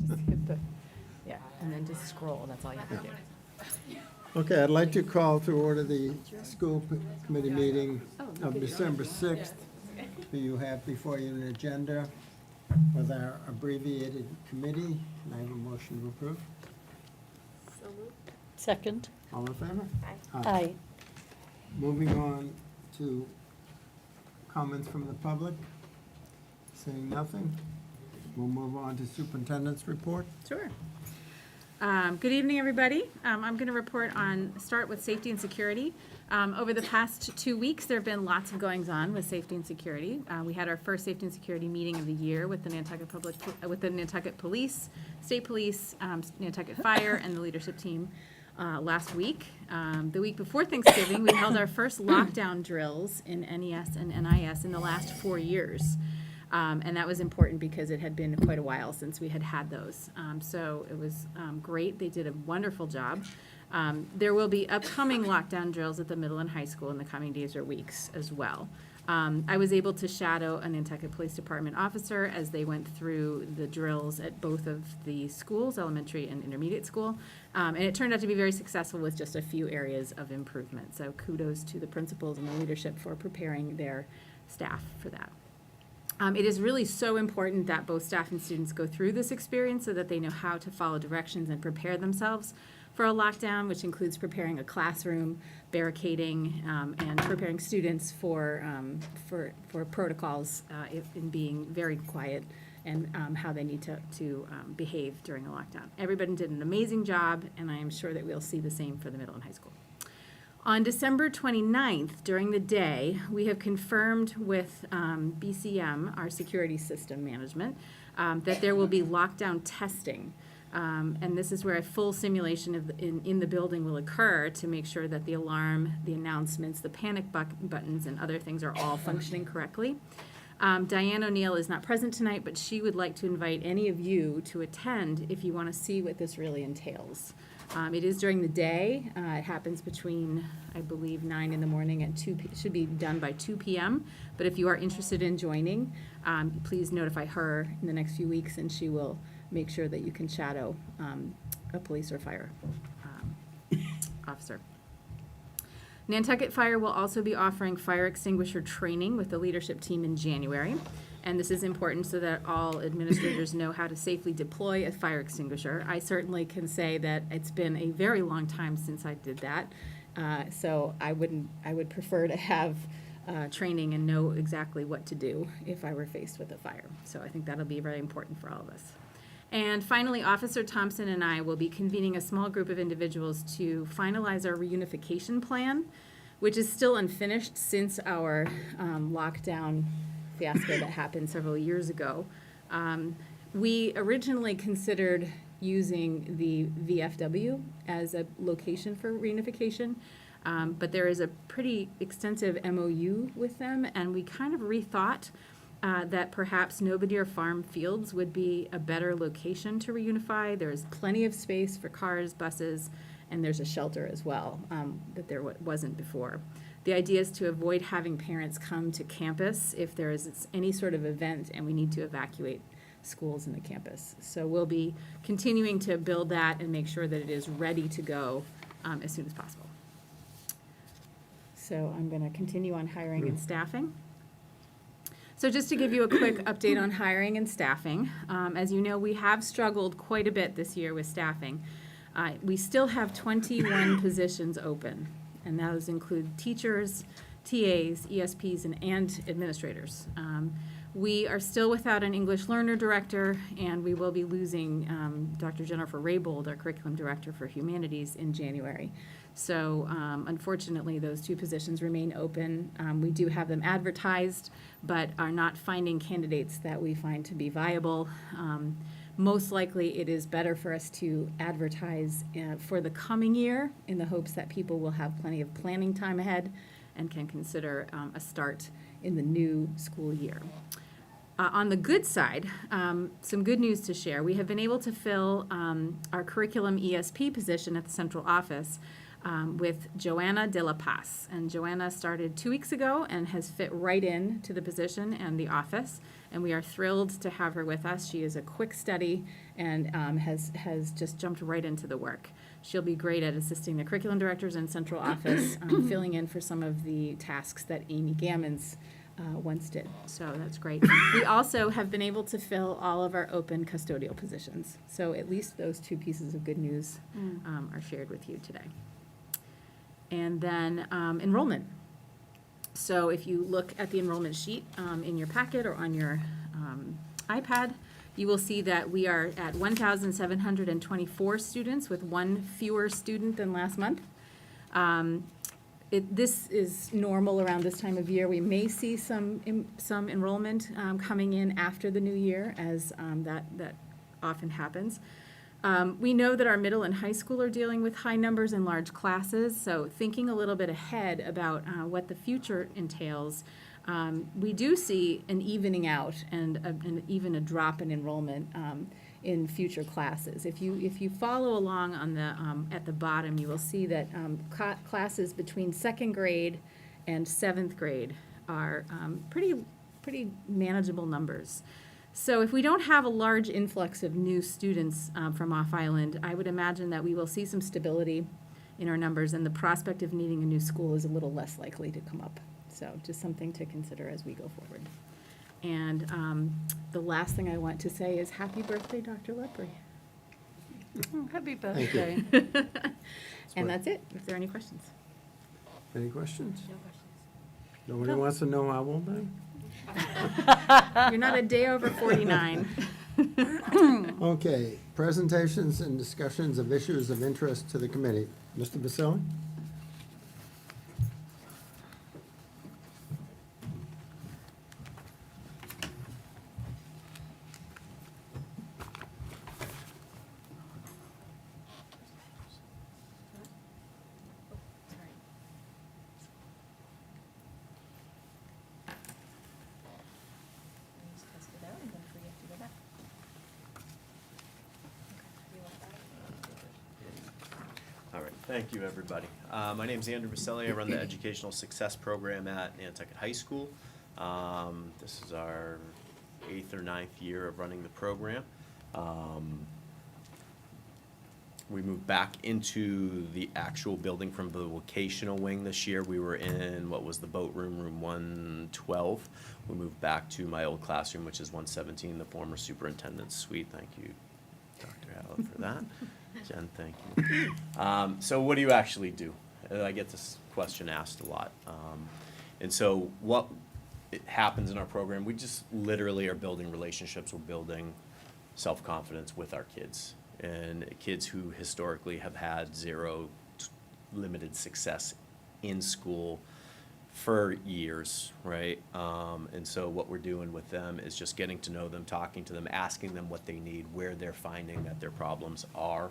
Just hit the, yeah, and then just scroll, that's all you have to do. Okay, I'd like to call to order the school committee meeting of December 6th. You have before you an agenda with our abbreviated committee. Can I have a motion to approve? So moved. Second. All in favor? Aye. Moving on to comments from the public. Seeing nothing, we'll move on to superintendent's report. Sure. Good evening, everybody. I'm going to start with safety and security. Over the past 2 weeks, there have been lots of goings-on with safety and security. We had our first safety and security meeting of the year with the Nantucket Police, State Police, Nantucket Fire, and the leadership team last week. The week before Thanksgiving, we held our first lockdown drills in NES and NIS in the last 4 years. And that was important because it had been quite a while since we had those. So it was great. They did a wonderful job. There will be upcoming lockdown drills at the middle and high school in the coming days or weeks as well. I was able to shadow a Nantucket Police Department officer as they went through the drills at both of the schools, elementary and intermediate school. And it turned out to be very successful with just a few areas of improvement. So kudos to the principals and the leadership for preparing their staff for that. It is really so important that both staff and students go through this experience so that they know how to follow directions and prepare themselves for a lockdown, which includes preparing a classroom, barricading, and preparing students for protocols in being very quiet and how they need to behave during a lockdown. Everybody did an amazing job, and I am sure that we'll see the same for the middle and high school. On December 29th, during the day, we have confirmed with BCM, our security system management, that there will be lockdown testing. And this is where a full simulation in the building will occur to make sure that the alarm, the announcements, the panic buttons, and other things are all functioning correctly. Diane O'Neill is not present tonight, but she would like to invite any of you to attend if you want to see what this really entails. It is during the day. It happens between, I believe, 9 in the morning and 2 p.m. It should be done by 2 p.m. But if you are interested in joining, please notify her in the next few weeks, and she will make sure that you can shadow a police or fire officer. Nantucket Fire will also be offering fire extinguisher training with the leadership team in January. And this is important so that all administrators know how to safely deploy a fire extinguisher. I certainly can say that it's been a very long time since I did that. So I would prefer to have training and know exactly what to do if I were faced with a fire. So I think that'll be very important for all of us. And finally, Officer Thompson and I will be convening a small group of individuals to finalize our reunification plan, which is still unfinished since our lockdown fiasco that happened several years ago. We originally considered using the VFW as a location for reunification, but there is a pretty extensive MOU with them, and we kind of rethought that perhaps Nobodere Farm Fields would be a better location to reunify. There's plenty of space for cars, buses, and there's a shelter as well that there wasn't before. The idea is to avoid having parents come to campus if there is any sort of event and we need to evacuate schools in the campus. So we'll be continuing to build that and make sure that it is ready to go as soon as possible. So I'm going to continue on hiring and staffing. So just to give you a quick update on hiring and staffing, as you know, we have struggled quite a bit this year with staffing. We still have 21 positions open, and those include teachers, TAs, ESPs, and administrators. We are still without an English learner director, and we will be losing Dr. Jennifer Raybold, our curriculum director for humanities, in January. So unfortunately, those 2 positions remain open. We do have them advertised, but are not finding candidates that we find to be viable. Most likely, it is better for us to advertise for the coming year in the hopes that people will have plenty of planning time ahead and can consider a start in the new school year. On the good side, some good news to share. We have been able to fill our curriculum ESP position at the central office with Joanna De La Paz. And Joanna started 2 weeks ago and has fit right in to the position and the office. And we are thrilled to have her with us. She is a quick study and has just jumped right into the work. She'll be great at assisting the curriculum directors in central office, filling in for some of the tasks that Amy Gammons once did. So that's great. We also have been able to fill all of our open custodial positions. So at least those 2 pieces of good news are shared with you today. And then enrollment. So if you look at the enrollment sheet in your packet or on your iPad, you will see that we are at 1,724 students with 1 fewer student than last month. This is normal around this time of year. We may see some enrollment coming in after the new year, as that often happens. We know that our middle and high school are dealing with high numbers and large classes, so thinking a little bit ahead about what the future entails, we do see an evening out and even a drop in enrollment in future classes. If you follow along on the at the bottom, you will see that classes between 2nd grade and 7th grade are pretty manageable numbers. So if we don't have a large influx of new students from off-island, I would imagine that we will see some stability in our numbers, and the prospect of needing a new school is a little less likely to come up. So just something to consider as we go forward. And the last thing I want to say is happy birthday, Dr. Lepre. Happy Thank you. birthday. And that's it. If there are any questions. Any questions? No questions. Nobody wants to know how old I am? You're not a day over 49. Okay, presentations and discussions of issues of interest to the committee. Mr. Baselli? All right, thank you, everybody. My name's Andrew Baselli. I run the Educational Success Program at Nantucket High School. This is our 8th or 9th year of running the program. We moved back into the actual building from the vocational wing this year. We were in what was the boat room, room 112. We moved back to my old classroom, which is 117, the former superintendent's suite. Thank you, Dr. Hallett, for that. Jen, thank you. So what do you actually do? I get this question asked a lot. And so what happens in our program, we just literally are building relationships. We're building self-confidence with our kids. And kids who historically have had limited success in school for years, right? And so what we're doing with them is just getting to know them, talking to them, asking them what they need, where they're finding that their problems are,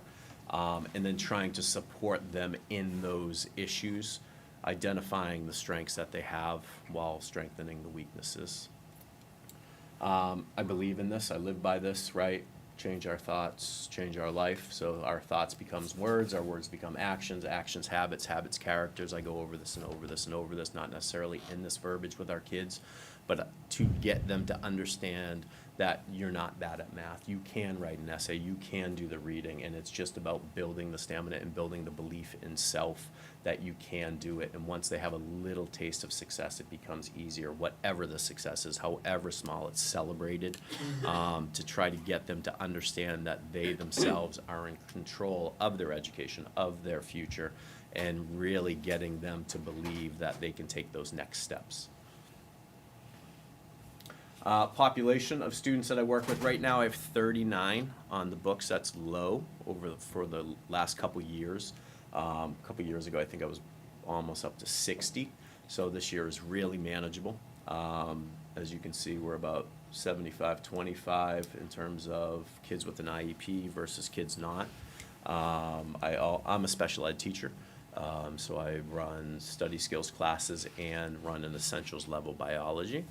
and then trying to support them in those issues, identifying the strengths that they have while strengthening the weaknesses. I believe in this. I live by this, right? Change our thoughts, change our life. So our thoughts becomes words, our words become actions, actions, habits, habits, characters. I go over this and over this and over this, not necessarily in this verbiage with our kids, but to get them to understand that you're not bad at math. You can write an essay, you can do the reading, and it's just about building the stamina and building the belief in self that you can do it. And once they have a little taste of success, it becomes easier. Whatever the success is, however small, it's celebrated, to try to get them to understand that they themselves are in control of their education, of their future, and really getting them to believe that they can take those next steps. Population of students that I work with right now, I have 39 on the books. That's low for the last couple years. A couple years ago, I think I was almost up to 60. So this year is really manageable. As you can see, we're about 75-25 in terms of kids with an IEP versus kids not. I'm a special ed teacher. So I run study skills classes and run an essentials level biology.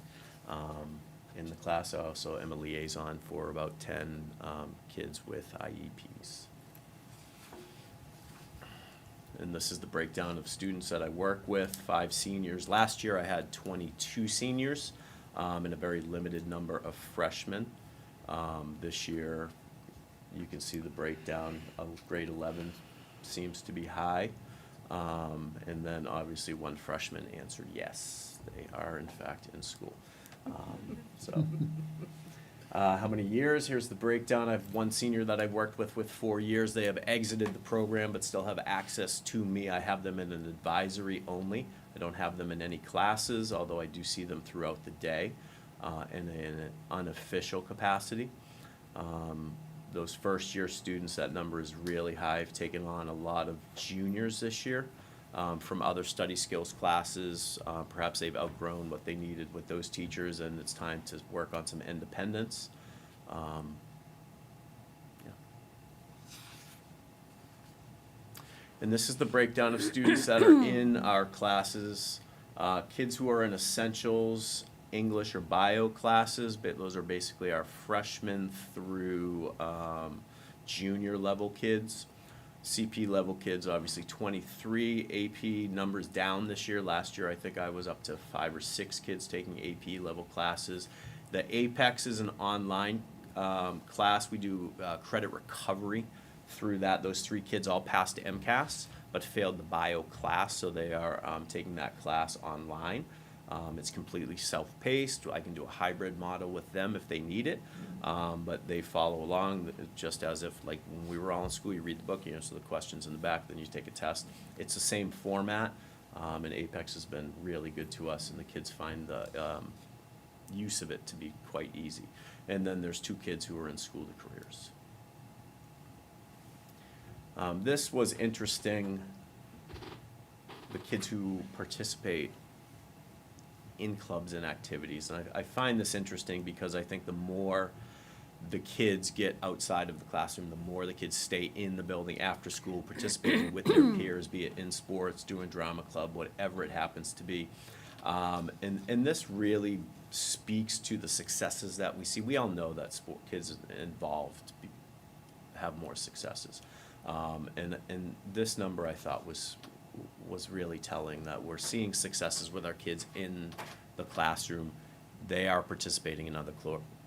In the class, I also am a liaison for about 10 kids with IEPs. And this is the breakdown of students that I work with, 5 seniors. Last year, I had 22 seniors and a very limited number of freshmen. This year, you can see the breakdown of grade 11 seems to be high. And then obviously one freshman answered yes, they are in fact in school. How many years? Here's the breakdown. I have one senior that I've worked with 4 years. They have exited the program but still have access to me. I have them in an advisory only. I don't have them in any classes, although I do see them throughout the day in an unofficial capacity. Those first year students, that number is really high. I've taken on a lot of juniors this year from other study skills classes. Perhaps they've outgrown what they needed with those teachers and it's time to work on some independence. Yeah. And this is the breakdown of students that are in our classes. Kids who are in essentials, English or bio classes, but those are basically our freshmen through junior level kids. CP level kids, obviously 23. AP numbers down this year. Last year I think I was up to 5 or 6 kids taking AP level classes. The Apex is an online class. We do credit recovery through that. Those 3 kids all passed MCAS but failed the bio class, so they are taking that class online. It's completely self-paced. I can do a hybrid model with them if they need it, but they follow along just as if, like, when we were all in school, you read the book, you answer the questions in the back, then you take a test. It's the same format, and Apex has been really good to us, and the kids find the use of it to be quite easy. And then there's 2 kids who are in school to careers. This was interesting, the kids who participate in clubs and activities. And I find this interesting because I think the more the kids get outside of the classroom, the more the kids stay in the building after school, participating with their peers, be it in sports, doing drama club, whatever it happens to be. And this really speaks to the successes that we see. We all know that kids involved have more successes. And this number I thought was really telling, that we're seeing successes with our kids in the classroom. They are participating in other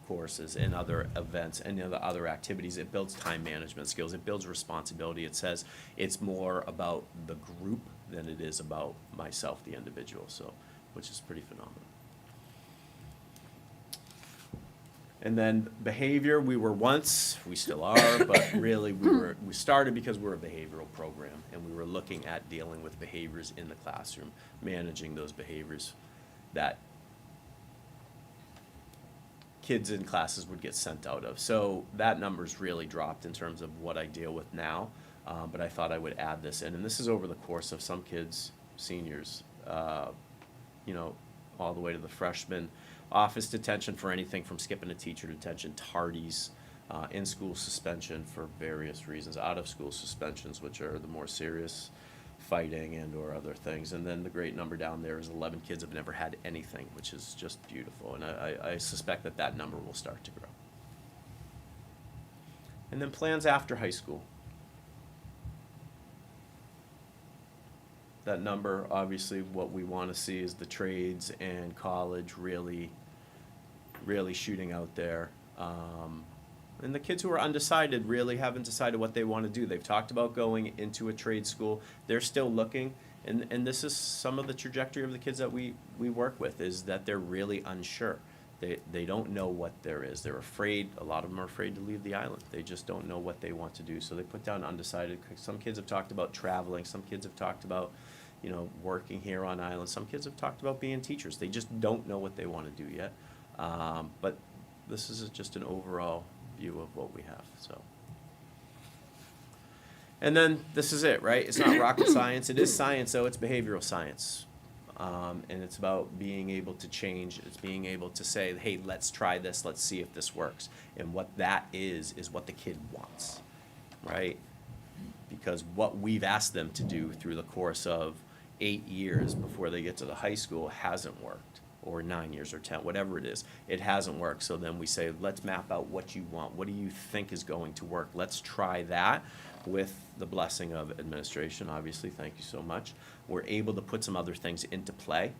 courses, in other events, and in other activities. It builds time management skills. It builds responsibility. It says it's more about the group than it is about myself, the individual, so, which is pretty phenomenal. And then behavior, we still are, but really we started because we're a behavioral program and we were looking at dealing with behaviors in the classroom, managing those behaviors that kids in classes would get sent out of. So that number's really dropped in terms of what I deal with now, but I thought I would add this in. And this is over the course of some kids, seniors, you know, all the way to the freshmen. Office detention for anything from skipping a teacher detention, tardies, in-school suspension for various reasons, out-of-school suspensions, which are the more serious, fighting and or other things. And then the great number down there is 11 kids have never had anything, which is just beautiful. And I suspect that number will start to grow. And then plans after high school. That number, obviously, what we want to see is the trades and college really shooting out there. And the kids who are undecided really haven't decided what they want to do. They've talked about going into a trade school. They're still looking. And this is some of the trajectory of the kids that we work with, is that they're really unsure. They don't know what there is. They're afraid. A lot of them are afraid to leave the island. They just don't know what they want to do. So they put down undecided. Some kids have talked about traveling. Some kids have talked about, you know, working here on island. Some kids have talked about being teachers. They just don't know what they want to do yet. But this is just an overall view of what we have. So, and then this is it, right? It's not rocket science. It is science, though. It's behavioral science. And it's about being able to change. It's being able to say, hey, let's try this. Let's see if this works. And what that is what the kid wants, right? Because what we've asked them to do through the course of 8 years before they get to the high school hasn't worked, or 9 years or 10, whatever it is. It hasn't worked. So then we say, let's map out what you want. What do you think is going to work? Let's try that with the blessing of administration, obviously. Thank you so much. We're able to put some other things into play.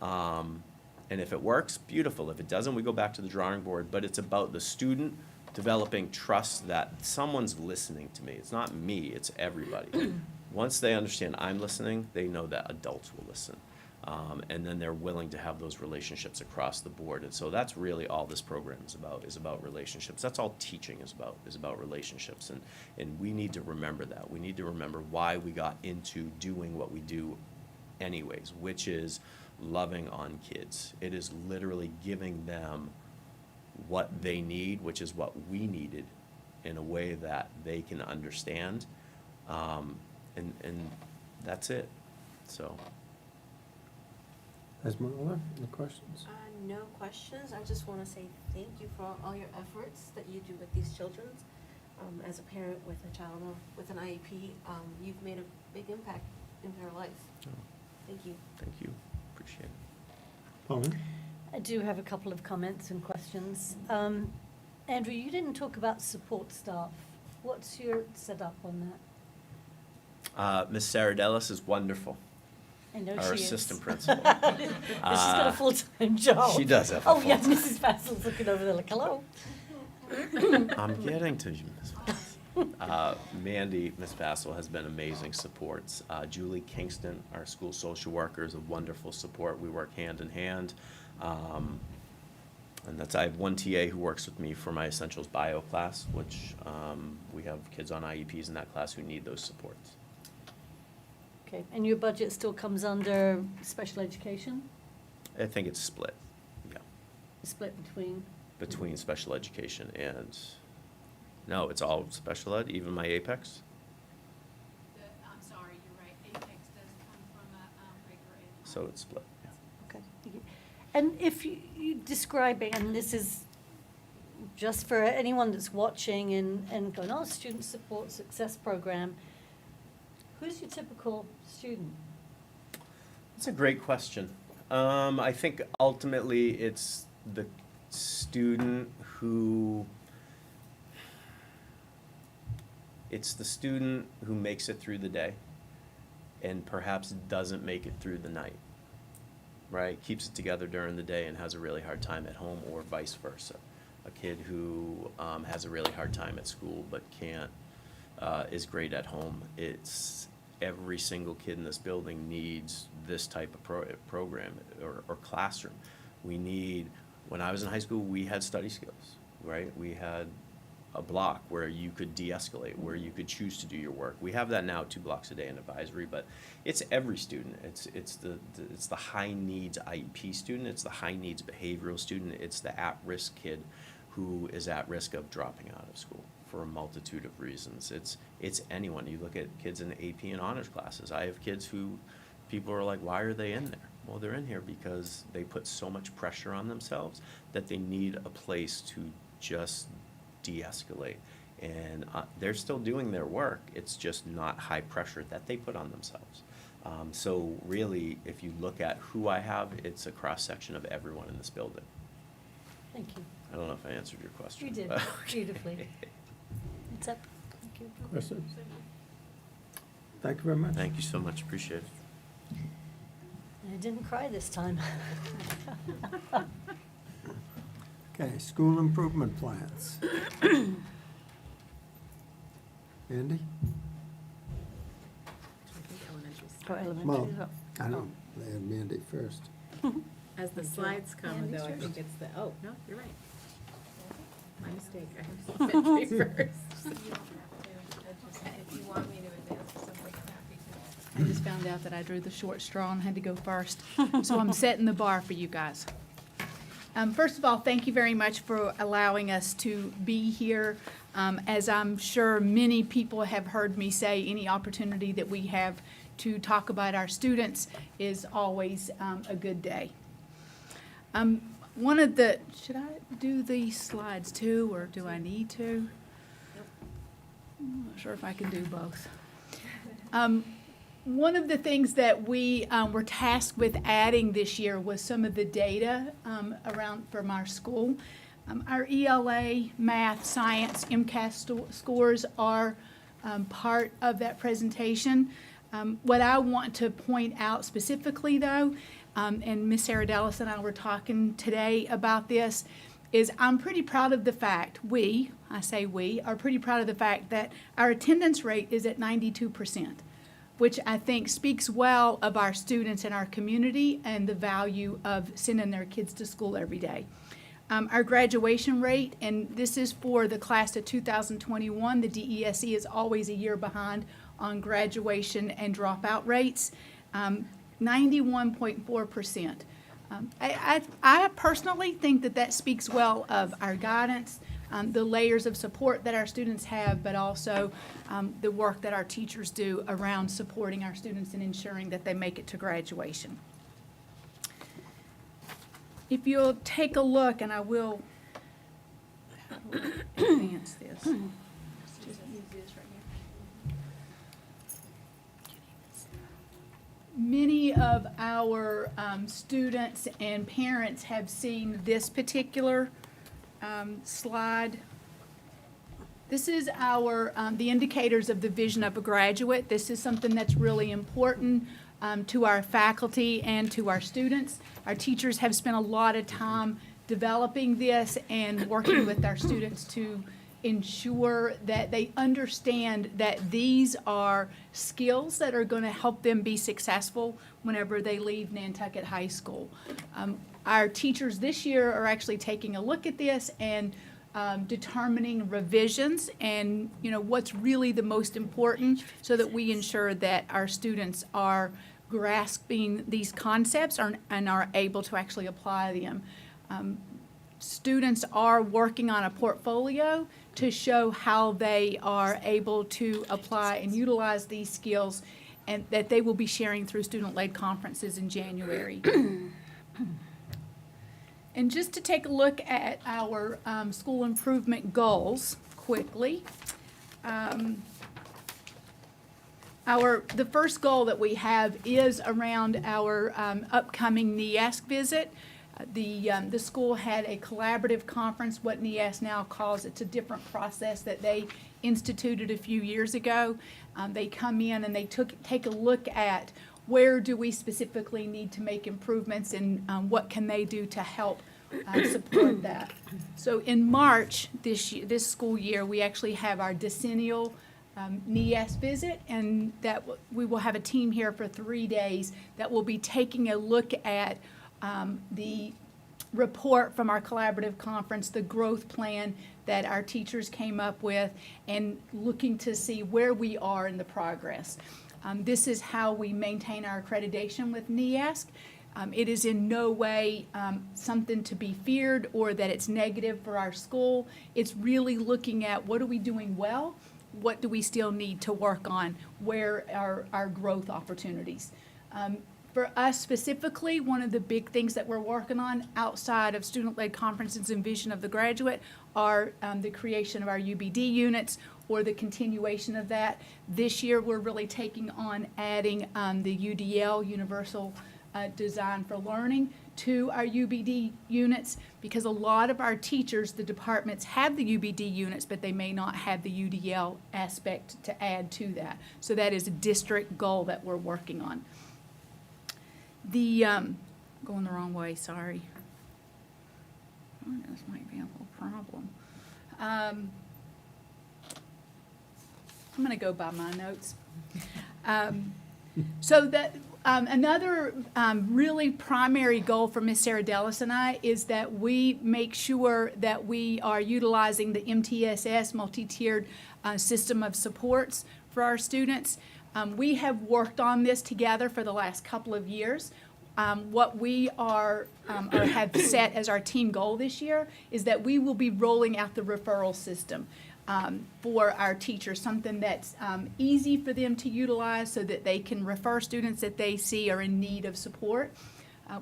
And if it works, beautiful. If it doesn't, we go back to the drawing board. But it's about the student developing trust that someone's listening to me. It's not me, it's everybody. Once they understand I'm listening, they know that adults will listen. And then they're willing to have those relationships across the board. And so that's really all this program is about relationships. That's all teaching is about relationships. And we need to remember that. We need to remember why we got into doing what we do anyways, which is loving on kids. It is literally giving them what they need, which is what we needed, in a way that they can understand. And that's it. So. Esmeralda, any questions? No questions. I just want to say thank you for all your efforts that you do with these children. As a parent with a child with an IEP, you've made a big impact in their life. Oh, Thank you. thank you. Appreciate it. Pauline? I do have a couple of comments and questions. Andrew, you didn't talk about support staff. What's your setup on that? Ms. Saradelis is wonderful. I know Our she is. assistant principal. She's got a full-time job. She does have a Oh, yeah, full-time. Mrs. Vassal's looking over there like, hello. I'm getting to you, Ms. Vassal. Mandy, Ms. Vassal, has been amazing supports. Julie Kingston, our school social worker, is a wonderful support. We work hand in hand. And I have one TA who works with me for my Essentials Bio class, which we have kids on IEPs in that class who need those supports. Okay, and your budget still comes under special education, I think it's split, yeah, split between special education and, no, it's all special ed, even my Apex. I'm sorry, you're right, Apex does come from a regular ed. So it's split, yeah. Okay. Thank you. And if you describe it, and this is just for anyone that's watching and going, oh, Student Support Success Program, who's your typical student? That's a great question. I think ultimately it's the student who makes it through the day and perhaps doesn't make it through the night, right? Keeps it together during the day and has a really hard time at home, or vice versa. A kid who has a really hard time at school but is great at home. It's every single kid in this building needs this type of program or classroom. When I was in high school, we had study skills, right? We had a block where you could de-escalate, where you could choose to do your work. We have that now 2 blocks a day in advisory, but it's every student. It's the high needs IEP student, it's the high needs behavioral student, it's the at-risk kid who is at risk of dropping out of school for a multitude of reasons. It's anyone. You look at kids in AP and honors classes. I have kids who people are like, why are they in there? Well, they're in here because they put so much pressure on themselves that they need a place to just de-escalate. And they're still doing their work. It's just not high pressure that they put on themselves. So really, if you look at who I have, it's a cross-section of everyone in this building. Thank you. I don't know if I answered your question. You did, but- beautifully. It's up. Thank you. Questions? Thank you very much. Thank you so much, appreciate it. I didn't cry this time. Okay, school improvement plans. Andy? For elementary Well, as well. I know, they had Mandy first. As the slides come, though, I think it's the, oh, no, you're right. My mistake, I have century first. If you want me to advance to something, I'm happy to. I just found out that I drew the short straw and had to go first, so I'm setting the bar for you guys. First of all, thank you very much for allowing us to be here. As I'm sure many people have heard me say, any opportunity that we have to talk about our students is always a good day. Should I do these slides too, or do I need to? I'm not sure if I can do both. One of the things that we were tasked with adding this year was some of the data around from our school. Our ELA, math, science, MCAS scores are part of that presentation. What I want to point out specifically, though, and Ms. Sarah Dallas and I were talking today about this, is I'm pretty proud of the fact, I say we, are pretty proud of the fact that our attendance rate is at 92%, which I think speaks well of our students in our community and the value of sending their kids to school every day. Our graduation rate, and this is for the class of 2021, the DESE is always a year behind on graduation and dropout rates, 91.4%. I personally think that speaks well of our guidance, the layers of support that our students have, but also the work that our teachers do around supporting our students and ensuring that they make it to graduation. If you'll take a look, and I will advance this. Just use this right here. Many of our students and parents have seen this particular slide. This is our the indicators of the vision of a graduate. This is something that's really important to our faculty and to our students. Our teachers have spent a lot of time developing this and working with our students to ensure that they understand that these are skills that are going to help them be successful whenever they leave Nantucket High School. Our teachers this year are actually taking a look at this and determining revisions and what's really the most important so that we ensure that our students are grasping these concepts and are able to actually apply them. Students are working on a portfolio to show how they are able to apply and utilize these skills, and that they will be sharing through student-led conferences in January. And just to take a look at our school improvement goals quickly. The first goal that we have is around our upcoming NEASC visit. The school had a collaborative conference, what NEASC now calls, it's a different process that they instituted a few years ago. They come in and they take a look at where do we specifically need to make improvements and what can they do to help support that. So in March this school year, we actually have our decennial NEAS visit, and that we will have a team here for 3 days that will be taking a look at the report from our collaborative conference, the growth plan that our teachers came up with, and looking to see where we are in the progress. This is how we maintain our accreditation with NEASC. It is in no way something to be feared or that it's negative for our school. It's really looking at what are we doing well, what do we still need to work on, where are our growth opportunities. For us specifically, one of the big things that we're working on outside of student-led conferences and vision of the graduate are the creation of our UBD units or the continuation of that. This year, we're really taking on adding the UDL, Universal Design for Learning, to our UBD units, because a lot of our teachers, the departments, have the UBD units, but they may not have the UDL aspect to add to that. So that is a district goal that we're working on. Going the wrong way, sorry. Oh, this might be a little problem. I'm going to go by my notes. So that another really primary goal for Ms. Sarah Dallas and I is that we make sure that we are utilizing the MTSS, multi-tiered system of supports for our students. We have worked on this together for the last couple of years. What we are or have set as our team goal this year is that we will be rolling out the referral system for our teachers, something that's easy for them to utilize so that they can refer students that they see are in need of support.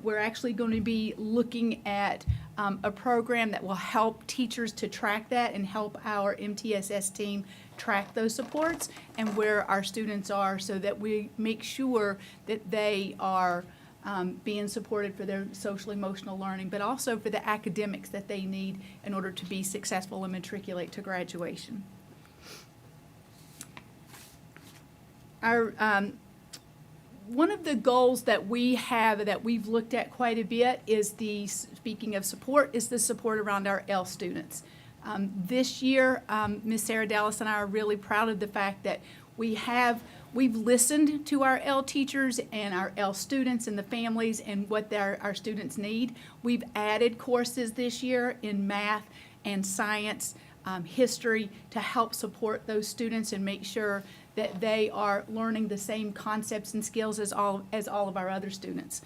We're actually going to be looking at a program that will help teachers to track that and help our MTSS team track those supports and where our students are so that we make sure that they are being supported for their social emotional learning, but also for the academics that they need in order to be successful and matriculate to graduation. Our one of the goals that we have that we've looked at quite a bit is speaking of support, is the support around our L students. This year, Ms. Sarah Dallas and I are really proud of the fact that we've listened to our L teachers and our L students and the families and what our students need. We've added courses this year in math and science, history to help support those students and make sure that they are learning the same concepts and skills as all of our other students.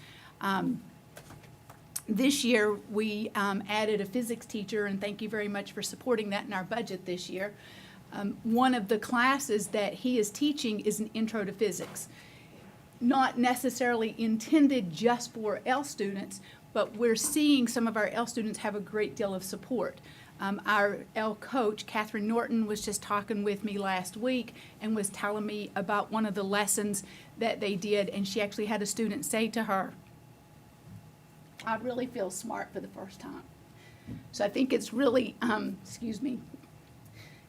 This year, we added a physics teacher, and thank you very much for supporting that in our budget this year. One of the classes that he is teaching is an intro to physics. Not necessarily intended just for L students, but we're seeing some of our L students have a great deal of support. Our L coach, Catherine Norton, was just talking with me last week and was telling me about one of the lessons that they did, and she actually had a student say to her, "I really feel smart for the first time." So I think it's really,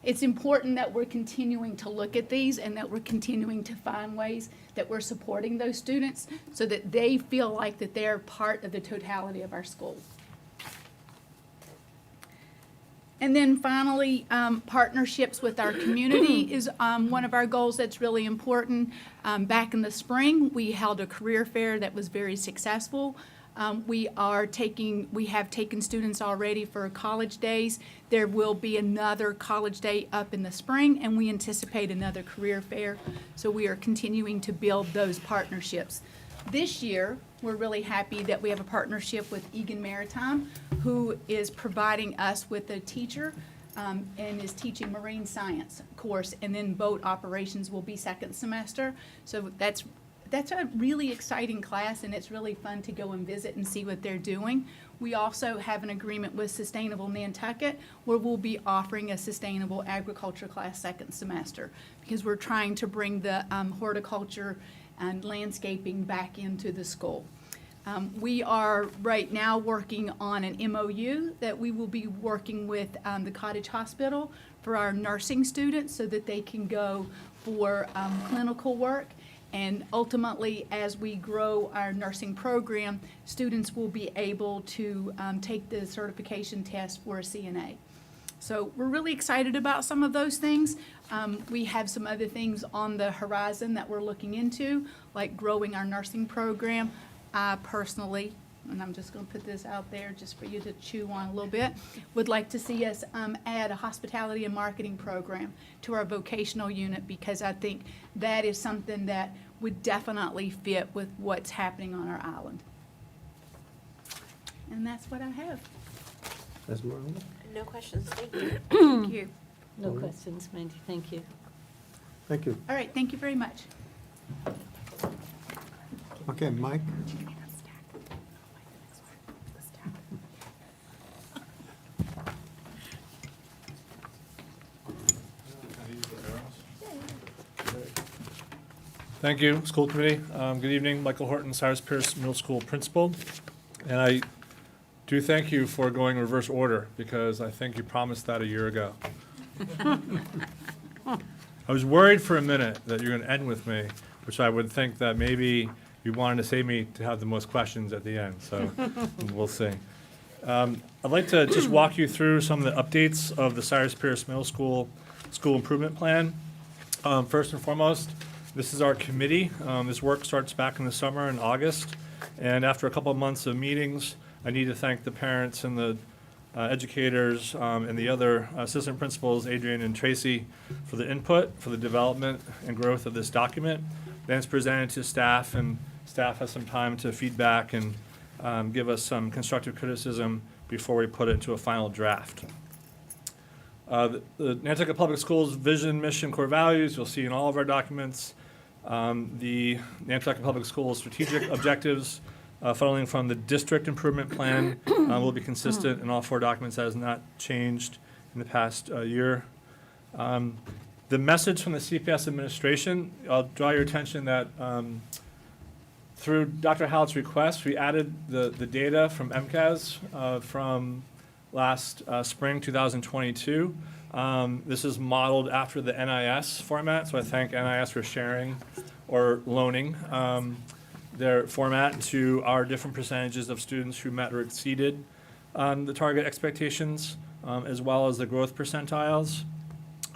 it's important that we're continuing to look at these and that we're continuing to find ways that we're supporting those students so that they feel like that they're part of the totality of our school. And then finally, partnerships with our community is one of our goals that's really important. Back in the spring, we held a career fair that was very successful. We have taken students already for college days. There will be another college day up in the spring, and we anticipate another career fair. So we are continuing to build those partnerships. This year, we're really happy that we have a partnership with Egan Maritime, who is providing us with a teacher and is teaching marine science course, and then boat operations will be second semester. So that's a really exciting class, and it's really fun to go and visit and see what they're doing. We also have an agreement with Sustainable Nantucket, where we'll be offering a sustainable agriculture class second semester, because we're trying to bring the horticulture and landscaping back into the school. We are right now working on an MOU that we will be working with the Cottage Hospital for our nursing students so that they can go for clinical work. And ultimately, as we grow our nursing program, students will be able to take the certification test for a CNA. So we're really excited about some of those things. We have some other things on the horizon that we're looking into, like growing our nursing program. I personally, and I'm just going to put this out there just for you to chew on a little bit, would like to see us add a hospitality and marketing program to our vocational unit, because I think that is something that would definitely fit with what's happening on our island. And that's what I have. Esmeralda? No questions, thank you. Thank you. No questions, Mandy, thank you. Thank you. All right, thank you very much. Okay, Mike? Thank you, school committee. Good evening, Michael Horton, Cyrus Pierce Middle School principal. And I do thank you for going reverse order, because I think you promised that a year ago. I was worried for a minute that you're gonna end with me, which I would think that maybe you wanted to save me to have the most questions at the end, so we'll see. I'd like to just walk you through some of the updates of the Cyrus Pierce Middle School School Improvement Plan. First and foremost, this is our committee. This work starts back in the summer in August, and after a couple of months of meetings, I need to thank the parents and the educators and the other assistant principals, Adrian and Tracy, for the input, for the development and growth of this document. Then it's presented to staff, and staff has some time to feedback and give us some constructive criticism before we put it into a final draft. The Nantucket Public Schools vision, mission, core values, you'll see in all of our documents. The Nantucket Public Schools strategic objectives, funneling from the district improvement plan, will be consistent in all four documents. That has not changed in the past year. The message from the CPS administration, I'll draw your attention that through Dr. Hallett's request, we added the data from MCAS from last spring 2022. This is modeled after the NIS format, so I thank NIS for sharing or loaning their format to our different percentages of students who met or exceeded the target expectations, as well as the growth percentiles.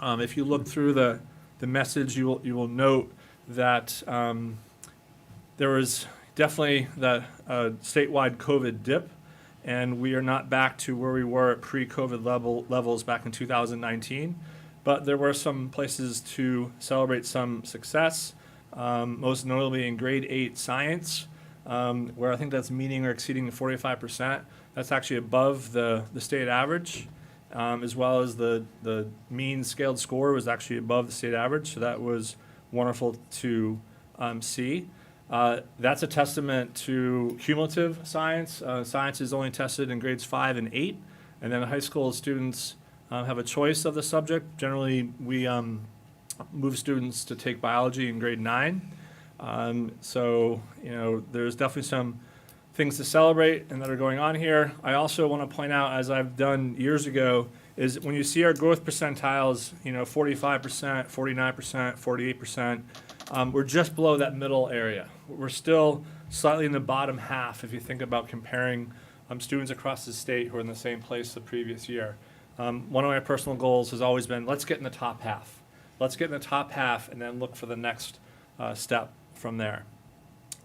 If you look through the message, you will note that there was definitely that statewide COVID dip, and we are not back to where we were at pre-COVID levels back in 2019. But there were some places to celebrate some success, most notably in grade 8 science, where I think that's meeting or exceeding 45%. That's actually above the state average, as well as the mean scaled score was actually above the state average. So that was wonderful to see. That's a testament to cumulative science. Science is only tested in grades 5 and 8, and then high school students have a choice of the subject. Generally, we move students to take biology in grade 9. So, there's definitely some things to celebrate and that are going on here. I also want to point out, as I've done years ago, is when you see our growth percentiles, 45%, 49%, 48%, we're just below that middle area. We're still slightly in the bottom half if you think about comparing students across the state who are in the same place the previous year. One of my personal goals has always been, let's get in the top half. Let's get in the top half and then look for the next step from there.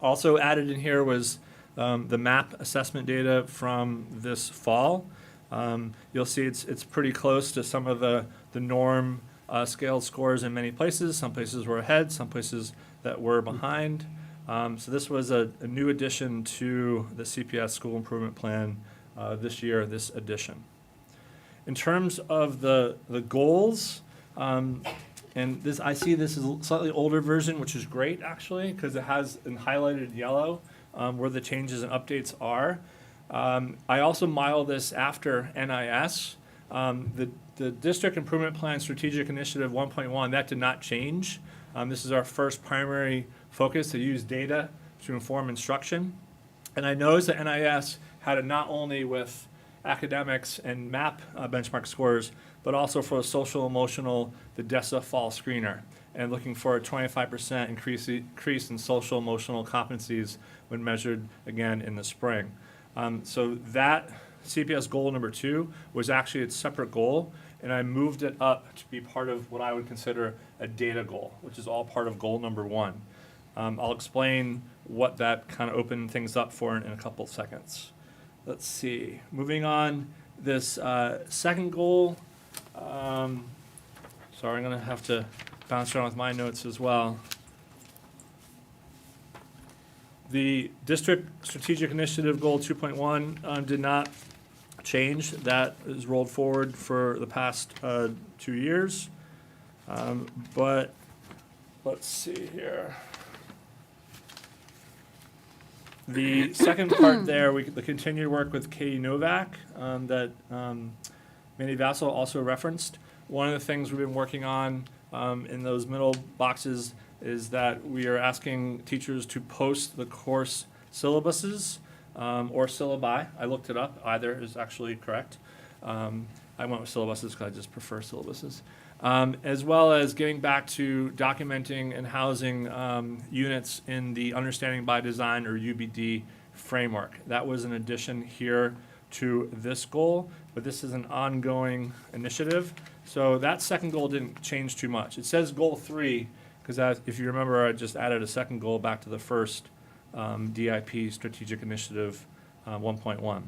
Also added in here was the MAP assessment data from this fall. You'll see it's pretty close to some of the norm scaled scores in many places. Some places were ahead, some places that were behind. So this was a new addition to the CPS School Improvement Plan this year, this edition. In terms of the goals, and this, I see this as a slightly older version, which is great actually, because it has in highlighted yellow where the changes and updates are. I also model this after NIS. The District Improvement Plan Strategic Initiative 1.1, that did not change. This is our first primary focus, to use data to inform instruction. And I noticed that NIS had it not only with academics and MAP benchmark scores, but also for social emotional, the DESA fall screener, and looking for a 25% increase in social emotional competencies when measured again in the spring. So that CPS goal number 2 was actually its separate goal, and I moved it up to be part of what I would consider a data goal, which is all part of goal number 1. I'll explain what that kind of opened things up for in a couple seconds. Let's see, moving on, this second goal, sorry, I'm gonna have to bounce around with my notes as well. The District Strategic Initiative Goal 2.1 did not change. That is rolled forward for the past 2 years. But let's see here. The second part there, the continued work with Katie Novak that Mandy Vassal also referenced. One of the things we've been working on in those middle boxes is that we are asking teachers to post the course syllabuses or syllabi. I looked it up. Either is actually correct. I went with syllabuses because I just prefer syllabuses. As well as getting back to documenting and housing units in the Understanding by Design, or UBD, framework. That was an addition here to this goal, but this is an ongoing initiative. So that second goal didn't change too much. It says goal 3, because if you remember, I just added a second goal back to the first DIP Strategic Initiative 1.1.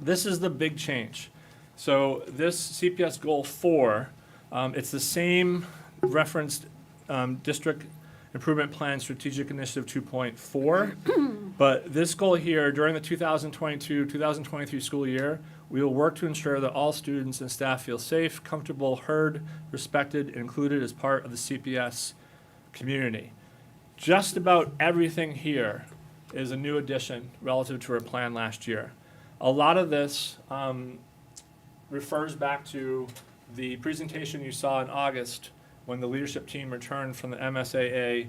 This is the big change. So this CPS goal 4, it's the same referenced District Improvement Plan Strategic Initiative 2.4, but this goal here, during the 2022-2023 school year, we will work to ensure that all students and staff feel safe, comfortable, heard, respected, and included as part of the CPS community. Just about everything here is a new addition relative to our plan last year. A lot of this refers back to the presentation you saw in August when the leadership team returned from the MSAA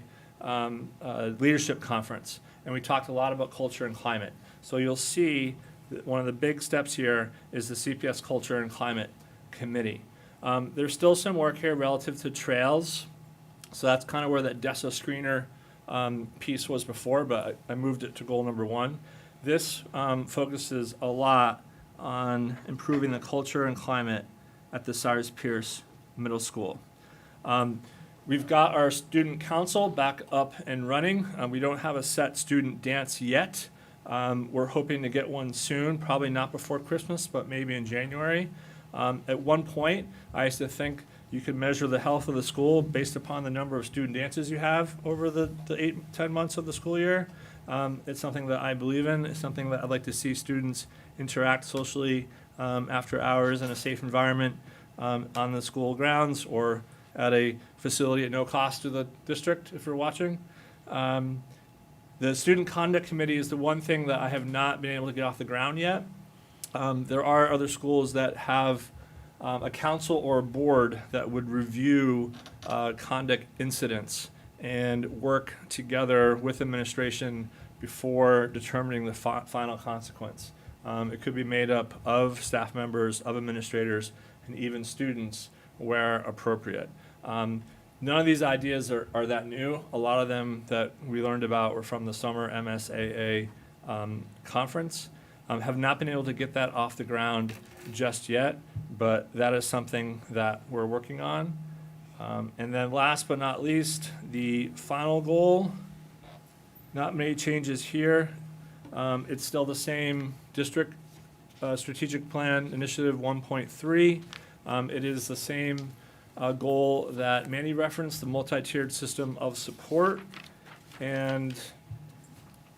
leadership conference, and we talked a lot about culture and climate. So you'll see that one of the big steps here is the CPS Culture and Climate Committee. There's still some work here relative to trails, so that's kind of where that DESA screener piece was before, but I moved it to goal number 1. This focuses a lot on improving the culture and climate at the Cyrus Pierce Middle School. We've got our student council back up and running. We don't have a set student dance yet. We're hoping to get one soon, probably not before Christmas, but maybe in January. At one point, I used to think you could measure the health of the school based upon the number of student dances you have over the 8-10 months of the school year. It's something that I believe in. It's something that I'd like to see students interact socially after hours in a safe environment on the school grounds or at a facility at no cost to the district, if you're watching. The Student Conduct Committee is the one thing that I have not been able to get off the ground yet. There are other schools that have a council or a board that would review conduct incidents and work together with administration before determining the final consequence. It could be made up of staff members, of administrators, and even students where appropriate. None of these ideas are that new. A lot of them that we learned about were from the summer MSAA conference. Have not been able to get that off the ground just yet, but that is something that we're working on. And then last but not least, the final goal, not many changes here. It's still the same district strategic plan initiative 1.3. It is the same goal that Manny referenced, the multi-tiered system of support. And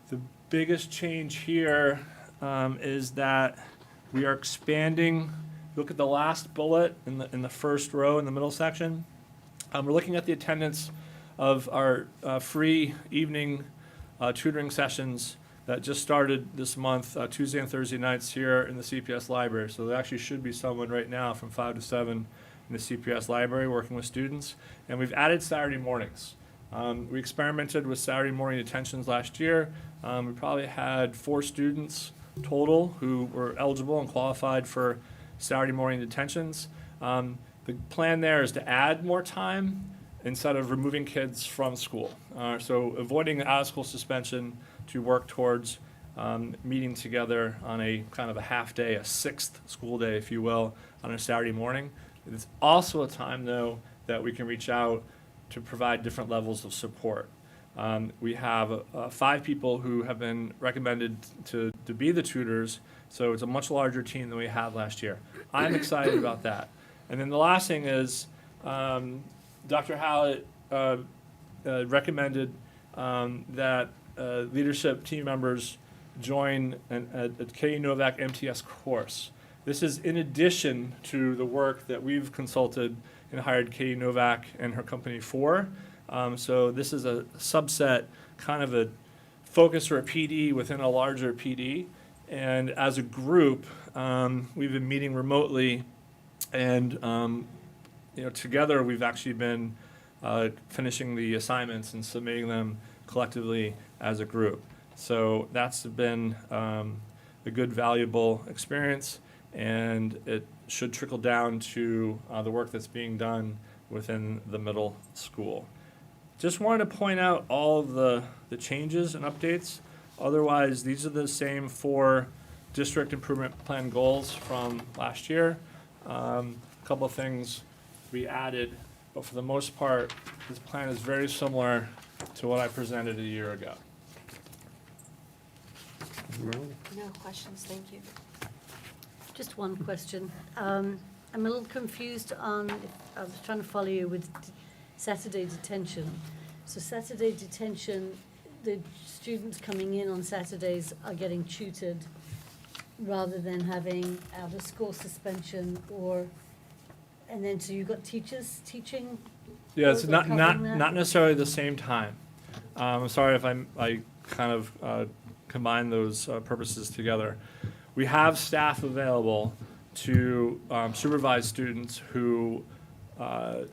the biggest change here is that we are expanding. Look at the last bullet in the first row in the middle section. We're looking at the attendance of our free evening tutoring sessions that just started this month, Tuesday and Thursday nights here in the CPS library. So there actually should be someone right now from 5 to 7 in the CPS library working with students. And we've added Saturday mornings. We experimented with Saturday morning detentions last year. We probably had 4 students total who were eligible and qualified for Saturday morning detentions. The plan there is to add more time instead of removing kids from school. So avoiding out-of-school suspension to work towards meeting together on a kind of a half day, a 6th school day, if you will, on a Saturday morning. It's also a time, though, that we can reach out to provide different levels of support. We have 5 people who have been recommended to be the tutors, so it's a much larger team than we had last year. I'm excited about that. And then the last thing is Dr. Hallett recommended that leadership team members join a K. Novak MTS course. This is in addition to the work that we've consulted and hired Katie Novak and her company for. So this is a subset, kind of a focus or a PD within a larger PD. And as a group, we've been meeting remotely, and together we've actually been finishing the assignments and submitting them collectively as a group. So that's been a good, valuable experience, and it should trickle down to the work that's being done within the middle school. Just wanted to point out all of the changes and updates. Otherwise, these are the same 4 district improvement plan goals from last year. A couple of things we added, but for the most part, this plan is very similar to what I presented a year ago. No questions, thank you. Just one question. I'm a little confused on, I was trying to follow you with Saturday detention. So Saturday detention, the students coming in on Saturdays are getting tutored rather than having out-of-school suspension and then so you've got teachers teaching? Yeah, it's those or not covering that? not necessarily the same time. I'm sorry if I kind of combine those purposes together. We have staff available to supervise students who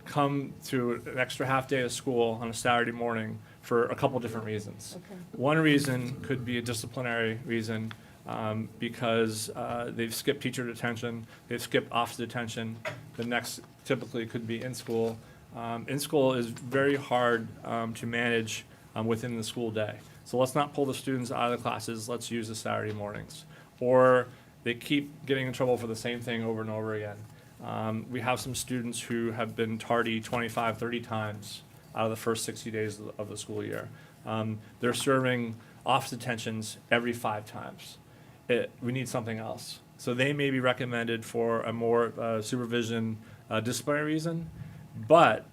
come to an extra half day of school on a Saturday morning for a couple different reasons. Okay. One reason could be a disciplinary reason, because they've skipped teacher detention, they've skipped office detention. The next typically could be in school. In school is very hard to manage within the school day. So let's not pull the students out of the classes, let's use the Saturday mornings. Or they keep getting in trouble for the same thing over and over again. We have some students who have been tardy 25, 30 times out of the first 60 days of the school year. They're serving office detentions every 5 times. We need something else. So they may be recommended for a more supervision disciplinary reason. But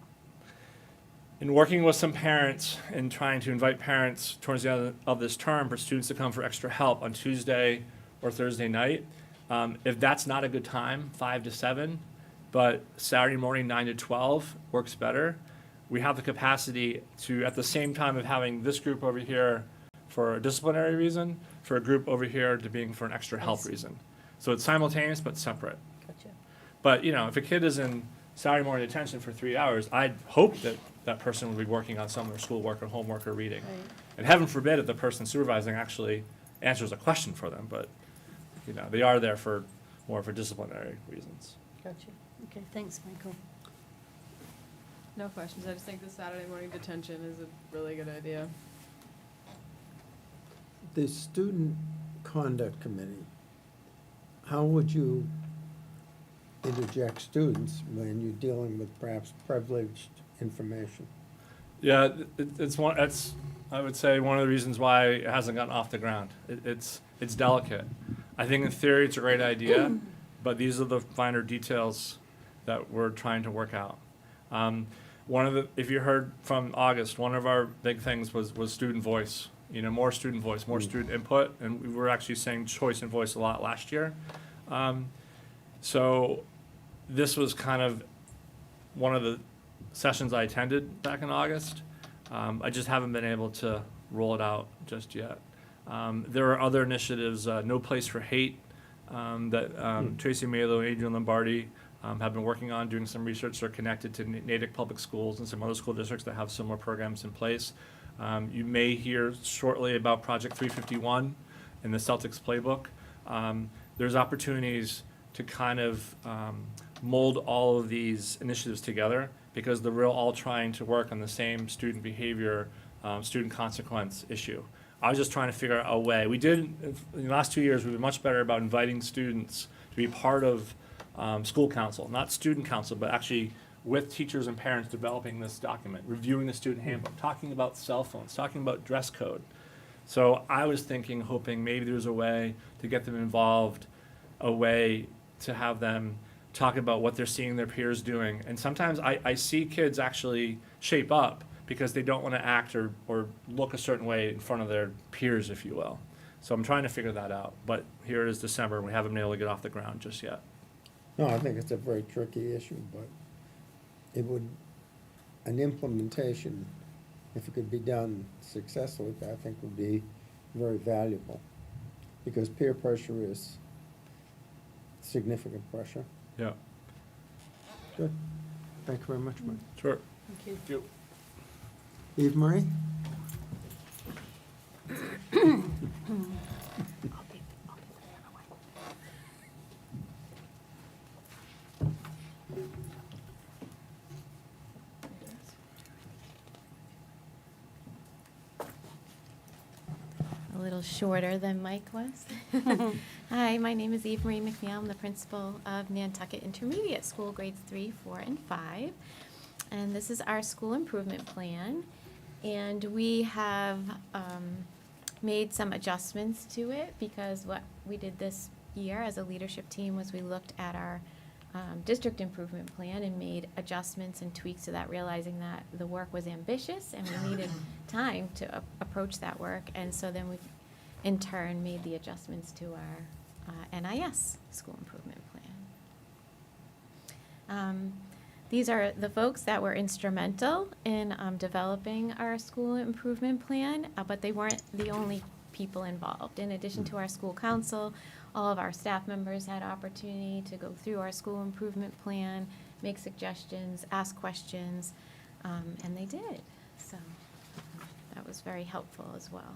in working with some parents and trying to invite parents towards the end of this term for students to come for extra help on Tuesday or Thursday night, if that's not a good time, 5 to 7, but Saturday morning 9 to 12 works better, we have the capacity to, at the same time of having this group over here for a disciplinary reason, for a group over here to being for an extra help reason. So it's simultaneous but separate. Gotcha. But, you know, if a kid is in Saturday morning detention for 3 hours, I'd hope that that person would be working on some of their schoolwork or homework or reading. Right. And heaven forbid if the person supervising actually answers a question for them, but, you know, they are there for more for disciplinary reasons. Gotcha. Okay, thanks, Michael. No questions. I just think the Saturday morning detention is a really good idea. The Student Conduct Committee, how would you interject students when you're dealing with perhaps privileged information? Yeah, it's I would say one of the reasons why it hasn't gotten off the ground. It's delicate. I think in theory it's a great idea, but these are the finer details that we're trying to work out. If you heard from August, one of our big things was student voice. You know, more student voice, more student input, and we were actually saying choice and voice a lot last year. So this was kind of one of the sessions I attended back in August. I just haven't been able to roll it out just yet. There are other initiatives, No Place for Hate, that Tracy Malo and Adrian Lombardi have been working on, doing some research. They're connected to Natick Public Schools and some other school districts that have similar programs in place. You may hear shortly about Project 351 in the Celtics playbook. There's opportunities to kind of mold all of these initiatives together because they're all trying to work on the same student behavior, student consequence issue. I was just trying to figure out a way. We did, in the last 2 years, we've been much better about inviting students to be part of school council, not student council, but actually with teachers and parents developing this document, reviewing the student handbook, talking about cell phones, talking about dress code. So I was thinking, hoping maybe there's a way to get them involved, a way to have them talk about what they're seeing their peers doing. And sometimes I see kids actually shape up because they don't want to act or look a certain way in front of their peers, if you will. So I'm trying to figure that out. But here it is December, and we haven't been able to get off the ground just yet. No, I think it's a very tricky issue, but an implementation, if it could be done successfully, I think would be very valuable. Because peer pressure is significant pressure. Yeah, Good. Thank you very much, Mike. sure. Thank you. Eve Marie? A little shorter than Mike was. Hi, my name is Eve Marie McNeil. I'm the principal of Nantucket Intermediate School, grades 3, 4, and 5. And this is our school improvement plan. And we have made some adjustments to it because what we did this year as a leadership team was we looked at our district improvement plan and made adjustments and tweaks to that, realizing that the work was ambitious and we needed time to approach that work. And so then we, in turn, made the adjustments to our NIS school improvement plan. These are the folks that were instrumental in developing our school improvement plan, but they weren't the only people involved. In addition to our school council, all of our staff members had opportunity to go through our school improvement plan, make suggestions, ask questions, and they did. So that was very helpful as well.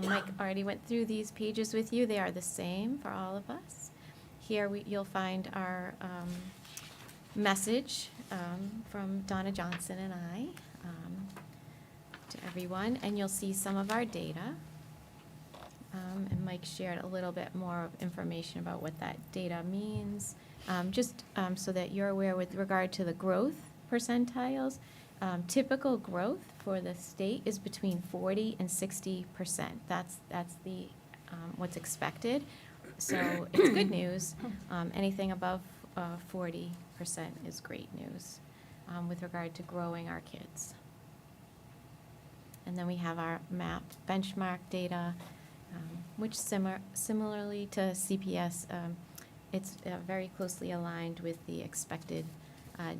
Mike already went through these pages with you. They are the same for all of us. Here you'll find our message from Donna Johnson and I to everyone, and you'll see some of our data. And Mike shared a little bit more of information about what that data means, just so that you're aware with regard to the growth percentiles. Typical growth for the state is between 40 and 60%. That's the what's expected. So it's good news. Anything above 40% is great news with regard to growing our kids. And then we have our mapped benchmark data, which similarly to CPS, it's very closely aligned with the expected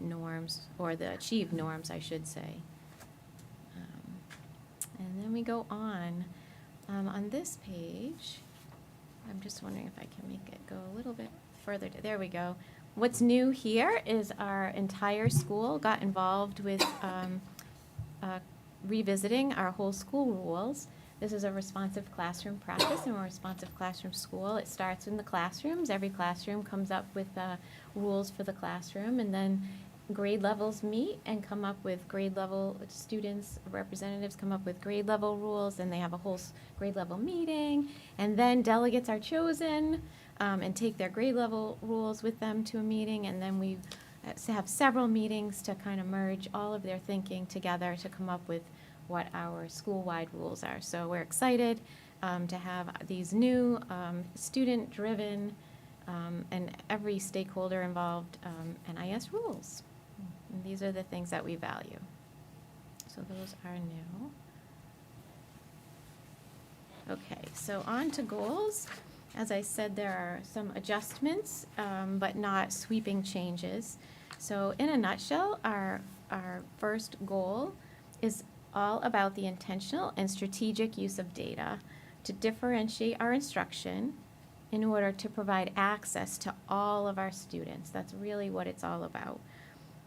norms, or the achieved norms, I should say. And then we go on this page. I'm just wondering if I can make it go a little bit further. There we go. What's new here is our entire school got involved with revisiting our whole school rules. This is a responsive classroom practice and a responsive classroom school. It starts in the classrooms. Every classroom comes up with rules for the classroom, and then grade levels meet and come up with grade level students, representatives come up with grade level rules, and they have a whole grade level meeting, and then delegates are chosen and take their grade level rules with them to a meeting, and then we have several meetings to kind of merge all of their thinking together to come up with what our school-wide rules are. So we're excited to have these new student-driven and every stakeholder involved NIS rules. And these are the things that we value. So those are new. Okay, so on to goals. As I said, there are some adjustments, but not sweeping changes. So in a nutshell, our first goal is all about the intentional and strategic use of data to differentiate our instruction in order to provide access to all of our students. That's really what it's all about.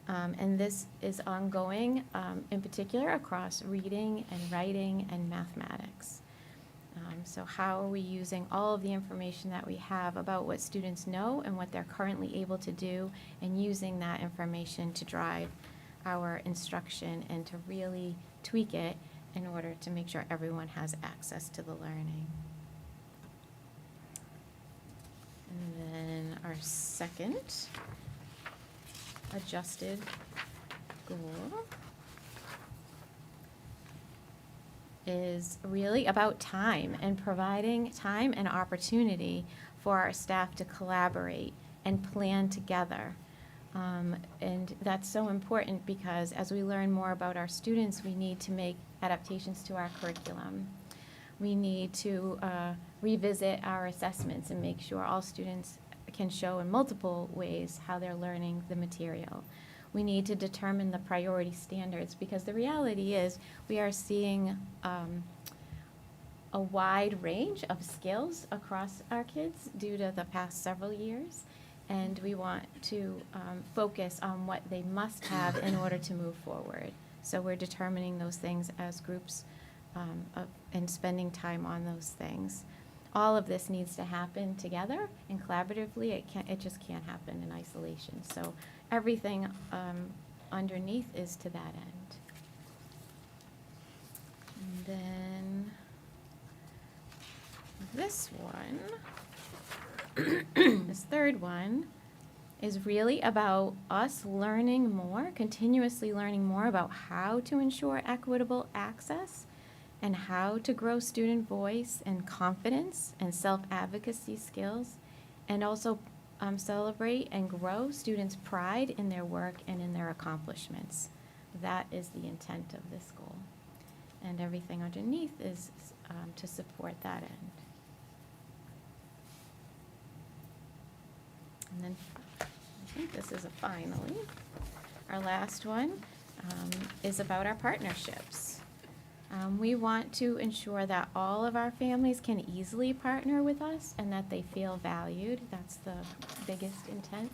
And this is ongoing, in particular across reading and writing and mathematics. So how are we using all of the information that we have about what students know and what they're currently able to do, and using that information to drive our instruction and to really tweak it in order to make sure everyone has access to the learning. And then our second adjusted goal is really about time and providing time and opportunity for our staff to collaborate and plan together. And that's so important because as we learn more about our students, we need to make adaptations to our curriculum. We need to revisit our assessments and make sure all students can show in multiple ways how they're learning the material. We need to determine the priority standards because the reality is we are seeing a wide range of skills across our kids due to the past several years. And we want to focus on what they must have in order to move forward. So we're determining those things as groups and spending time on those things. All of this needs to happen together and collaboratively. It just can't happen in isolation. So everything underneath is to that end. And then this one, this third one, is really about us learning more, continuously learning more about how to ensure equitable access and how to grow student voice and confidence and self-advocacy skills, and also celebrate and grow students' pride in their work and in their accomplishments. That is the intent of this goal. And everything underneath is to support that end. And then I think this is a finally. Our last one is about our partnerships. We want to ensure that all of our families can easily partner with us and that they feel valued. That's the biggest intent.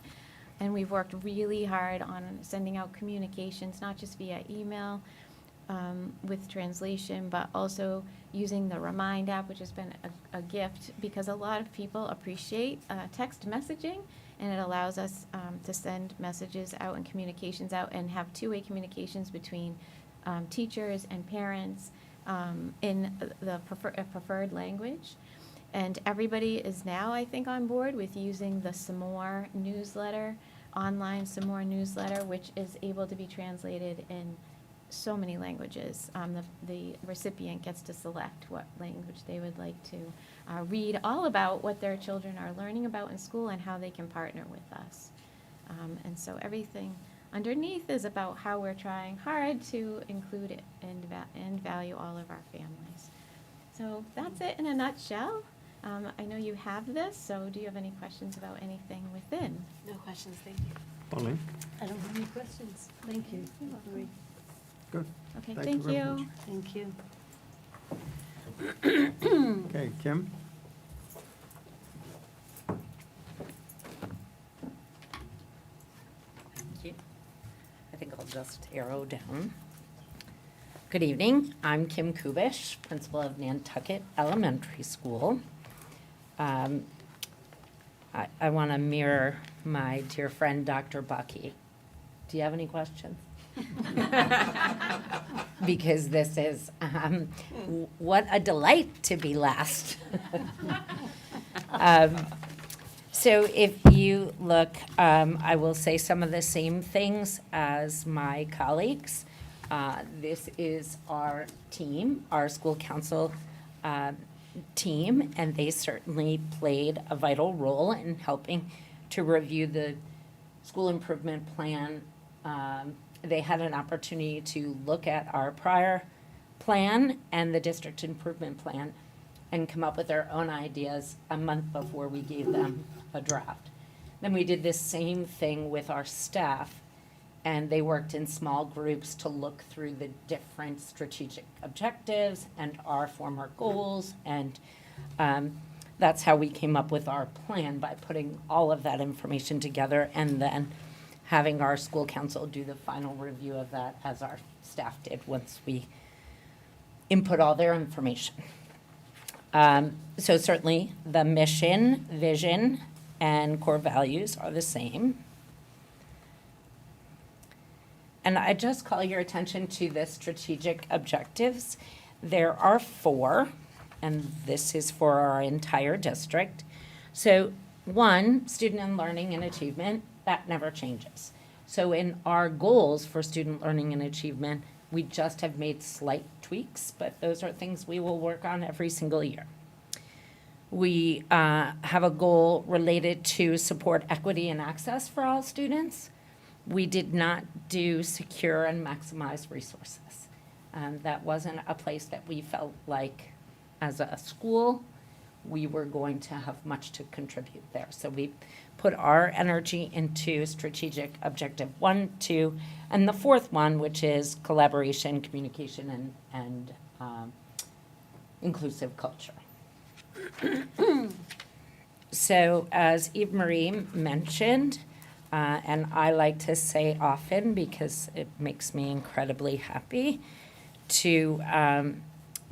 And we've worked really hard on sending out communications, not just via email with translation, but also using the Remind app, which has been a gift because a lot of people appreciate text messaging, and it allows us to send messages out and communications out and have two-way communications between teachers and parents in the preferred language. And everybody is now, I think, on board with using the Some More newsletter, online Some More newsletter, which is able to be translated in so many languages. The recipient gets to select what language they would like to read, all about what their children are learning about in school and how they can partner with us. And so everything underneath is about how we're trying hard to include it and value all of our families. So that's it in a nutshell. I know you have this, so do you have any questions about anything within? No questions, thank you. Pauline? I don't have any questions. Thank you. Marie. Good. Okay, Thank you thank very you. much. Thank you. Okay, Kim? Thank you. I think I'll just arrow down. Good evening. I'm Kim Kubish, principal of Nantucket Elementary School. I want to mirror my dear friend, Dr. Bucky. Do you have any questions? Because this is, what a delight to be last. So if you look, I will say some of the same things as my colleagues. This is our team, our school council team, and they certainly played a vital role in helping to review the school improvement plan. They had an opportunity to look at our prior plan and the district improvement plan and come up with their own ideas a month before we gave them a draft. Then we did this same thing with our staff, and they worked in small groups to look through the different strategic objectives and our former goals, and that's how we came up with our plan, by putting all of that information together and then having our school council do the final review of that, as our staff did once we input all their information. So certainly the mission, vision, and core values are the same. And I just call your attention to the strategic objectives. There are 4, and this is for our entire district. So 1, student and learning and achievement, that never changes. So in our goals for student learning and achievement, we just have made slight tweaks, but those are things we will work on every single year. We have a goal related to support equity and access for all students. We did not do secure and maximize resources. That wasn't a place that we felt like, as a school, we were going to have much to contribute there. So we put our energy into strategic objective 1, 2, and the 4th one, which is collaboration, communication, and inclusive culture. So as Eve Marie mentioned, and I like to say often because it makes me incredibly happy to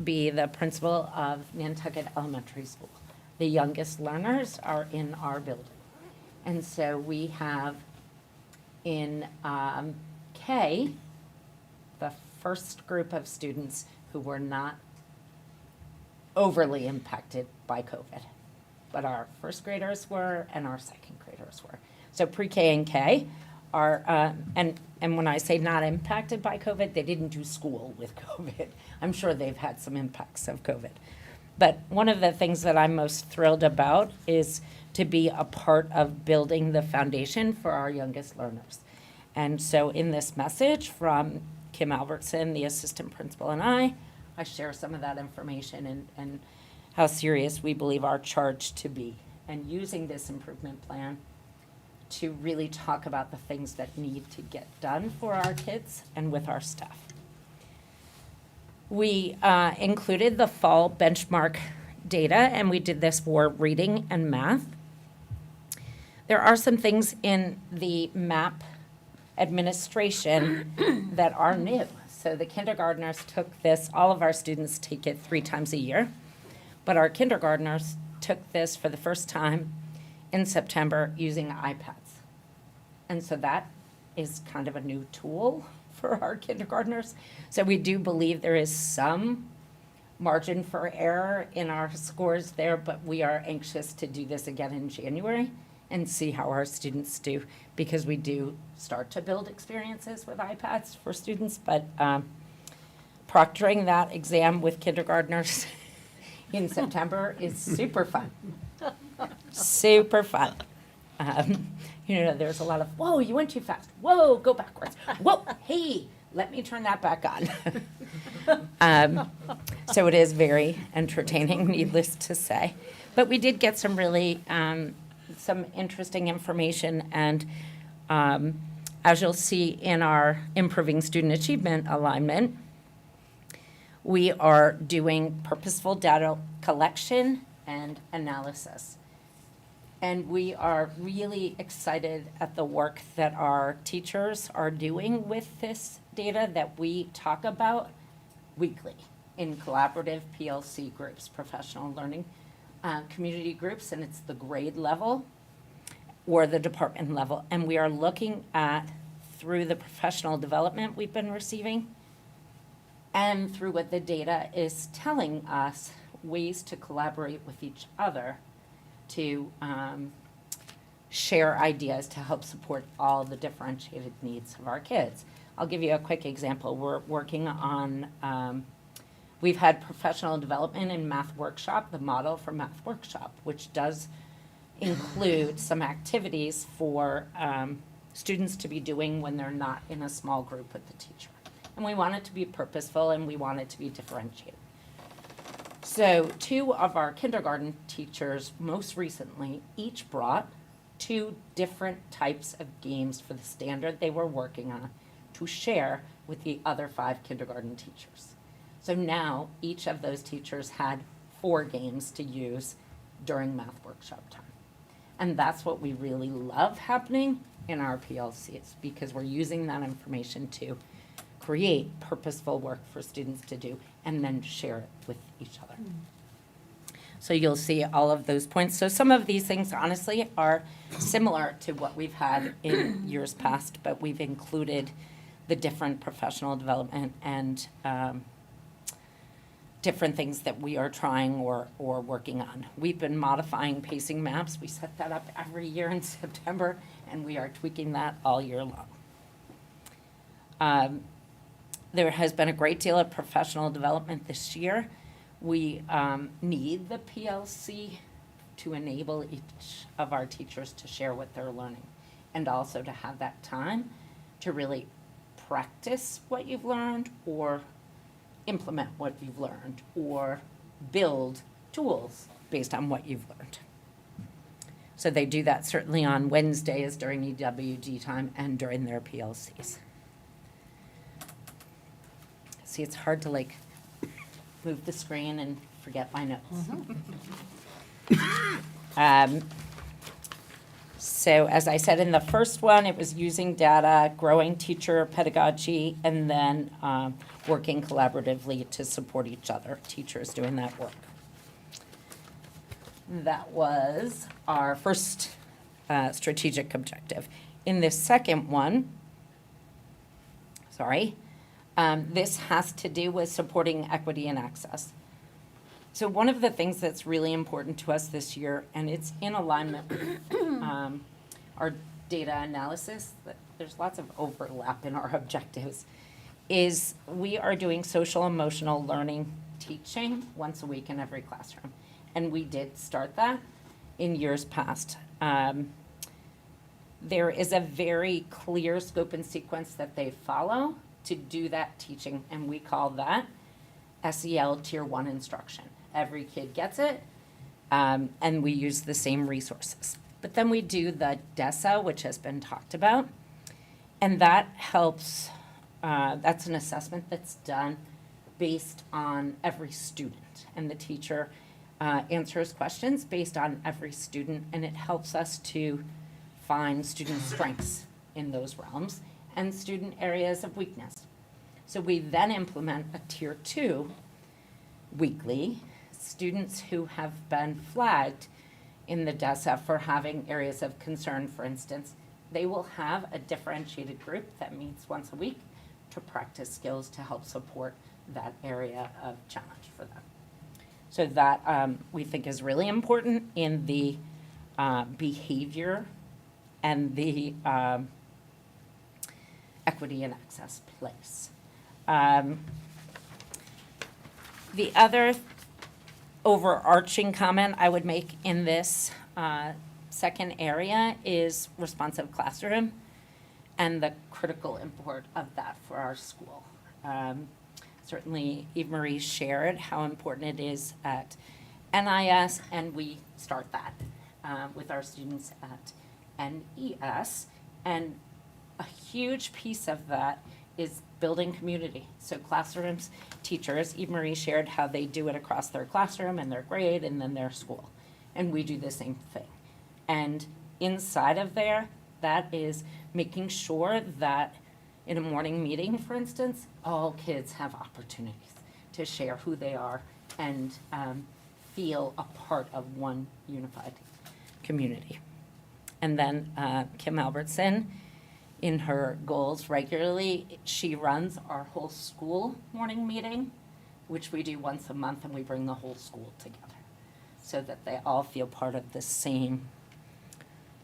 be the principal of Nantucket Elementary School. The youngest learners are in our building. And so we have in K, the first group of students who were not overly impacted by COVID, but our first graders were and our second graders were. So pre-K and K are, and when I say not impacted by COVID, they didn't do school with COVID. I'm sure they've had some impacts of COVID. But one of the things that I'm most thrilled about is to be a part of building the foundation for our youngest learners. And so in this message from Kim Albertson, the assistant principal, and I share some of that information and how serious we believe our charge to be, and using this improvement plan to really talk about the things that need to get done for our kids and with our staff. We included the fall benchmark data, and we did this for reading and math. There are some things in the MAP administration that are new. So the kindergartners took this, all of our students take it 3 times a year, but our kindergartners took this for the first time in September using iPads. And so that is kind of a new tool for our kindergartners. So we do believe there is some margin for error in our scores there, but we are anxious to do this again in January and see how our students do, because we do start to build experiences with iPads for students, but proctoring that exam with kindergartners in September is super fun. Super fun. There's a lot of, whoa, you went too fast. Whoa, go backwards. Whoa, hey, let me turn that back on. So it is very entertaining, needless to say. But we did get some really, some interesting information. And as you'll see in our Improving Student Achievement alignment, we are doing purposeful data collection and analysis. And we are really excited at the work that our teachers are doing with this data that we talk about weekly in collaborative PLC groups, professional learning community groups, and it's the grade level or the department level. And we are looking at, through the professional development we've been receiving and through what the data is telling us, ways to collaborate with each other to share ideas to help support all the differentiated needs of our kids. I'll give you a quick example. We're working on, we've had professional development in Math Workshop, the model for Math Workshop, which does include some activities for students to be doing when they're not in a small group with the teacher. And we want it to be purposeful and we want it to be differentiated. So 2 of our kindergarten teachers most recently each brought 2 different types of games for the standard they were working on to share with the other 5 kindergarten teachers. So now each of those teachers had 4 games to use during Math Workshop time. And that's what we really love happening in our PLCs, because we're using that information to create purposeful work for students to do and then share it with each other. So you'll see all of those points. So some of these things, honestly, are similar to what we've had in years past, but we've included the different professional development and different things that we are trying or working on. We've been modifying pacing maps. We set that up every year in September, and we are tweaking that all year long. There has been a great deal of professional development this year. We need the PLC to enable each of our teachers to share what they're learning, and also to have that time to really practice what you've learned or implement what you've learned or build tools based on what you've learned. So they do that certainly on Wednesdays during EWG time and during their PLCs. See, it's hard to move the screen and forget my notes. So as I said in the first one, it was using data, growing teacher pedagogy, and then working collaboratively to support each other, teachers doing that work. That was our first strategic objective. In this second one, this has to do with supporting equity and access. So one of the things that's really important to us this year, and it's in alignment with our data analysis, there's lots of overlap in our objectives, is we are doing social emotional learning teaching once a week in every classroom. And we did start that in years past. There is a very clear scope and sequence that they follow to do that teaching, and we call that SEL Tier 1 instruction. Every kid gets it, and we use the same resources. But then we do the DESA, which has been talked about, and that helps, that's an assessment that's done based on every student, and the teacher answers questions based on every student, and it helps us to find student strengths in those realms and student areas of weakness. So we then implement a tier 2 weekly. Students who have been flagged in the DESA for having areas of concern, for instance, they will have a differentiated group that meets once a week to practice skills to help support that area of challenge for them. So that we think is really important in the behavior and the equity and access place. The other overarching comment I would make in this second area is responsive classroom and the critical import of that for our school. Certainly, Eve Marie shared how important it is at NIS, and we start that with our students at NES. And a huge piece of that is building community. So classrooms, teachers, Eve Marie shared how they do it across their classroom and their grade and then their school. And we do the same thing. And inside of there, that is making sure that in a morning meeting, for instance, all kids have opportunities to share who they are and feel a part of one unified community. And then Kim Albertson, in her goals regularly, she runs our whole school morning meeting, which we do once a month, and we bring the whole school together so that they all feel part of the same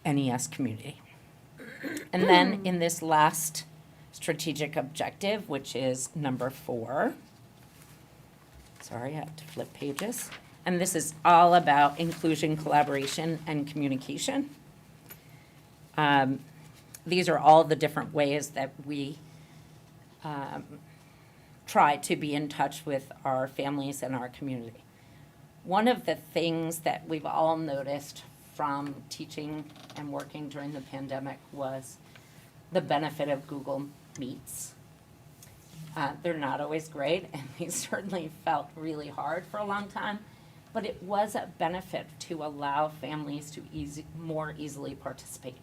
NES community. And then in this last strategic objective, which is number 4, sorry, I have to flip pages, and this is all about inclusion, collaboration, and communication. These are all the different ways that we try to be in touch with our families and our community. One of the things that we've all noticed from teaching and working during the pandemic was the benefit of Google Meets. They're not always great, and they certainly felt really hard for a long time, but it was a benefit to allow families to more easily participate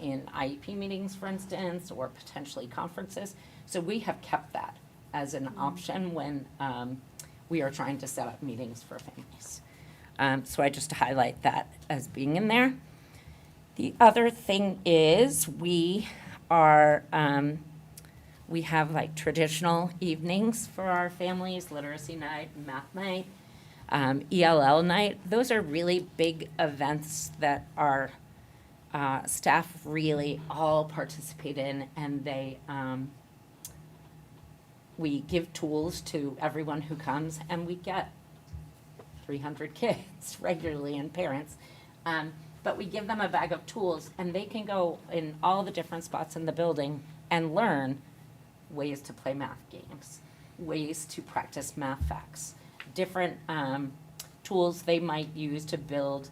in IEP meetings, for instance, or potentially conferences. So we have kept that as an option when we are trying to set up meetings for families. So I just highlight that as being in there. The other thing is we have like traditional evenings for our families, literacy night, math night, ELL night. Those are really big events that our staff really all participate in, and they we give tools to everyone who comes, and we get 300 kids regularly and parents. But we give them a bag of tools, and they can go in all the different spots in the building and learn ways to play math games, ways to practice math facts, different tools they might use to build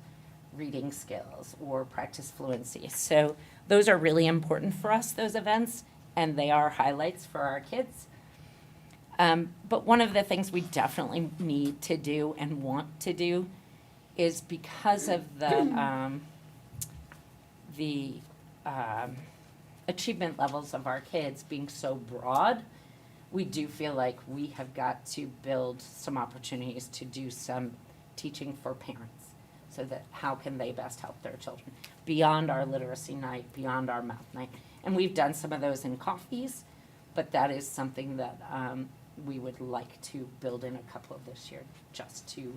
reading skills or practice fluency. So those are really important for us, those events, and they are highlights for our kids. But one of the things we definitely need to do and want to do is because of the achievement levels of our kids being so broad, we do feel like we have got to build some opportunities to do some teaching for parents, so that how can they best help their children beyond our literacy night, beyond our math night. And we've done some of those in coffees, but that is something that we would like to build in a couple of this year, just to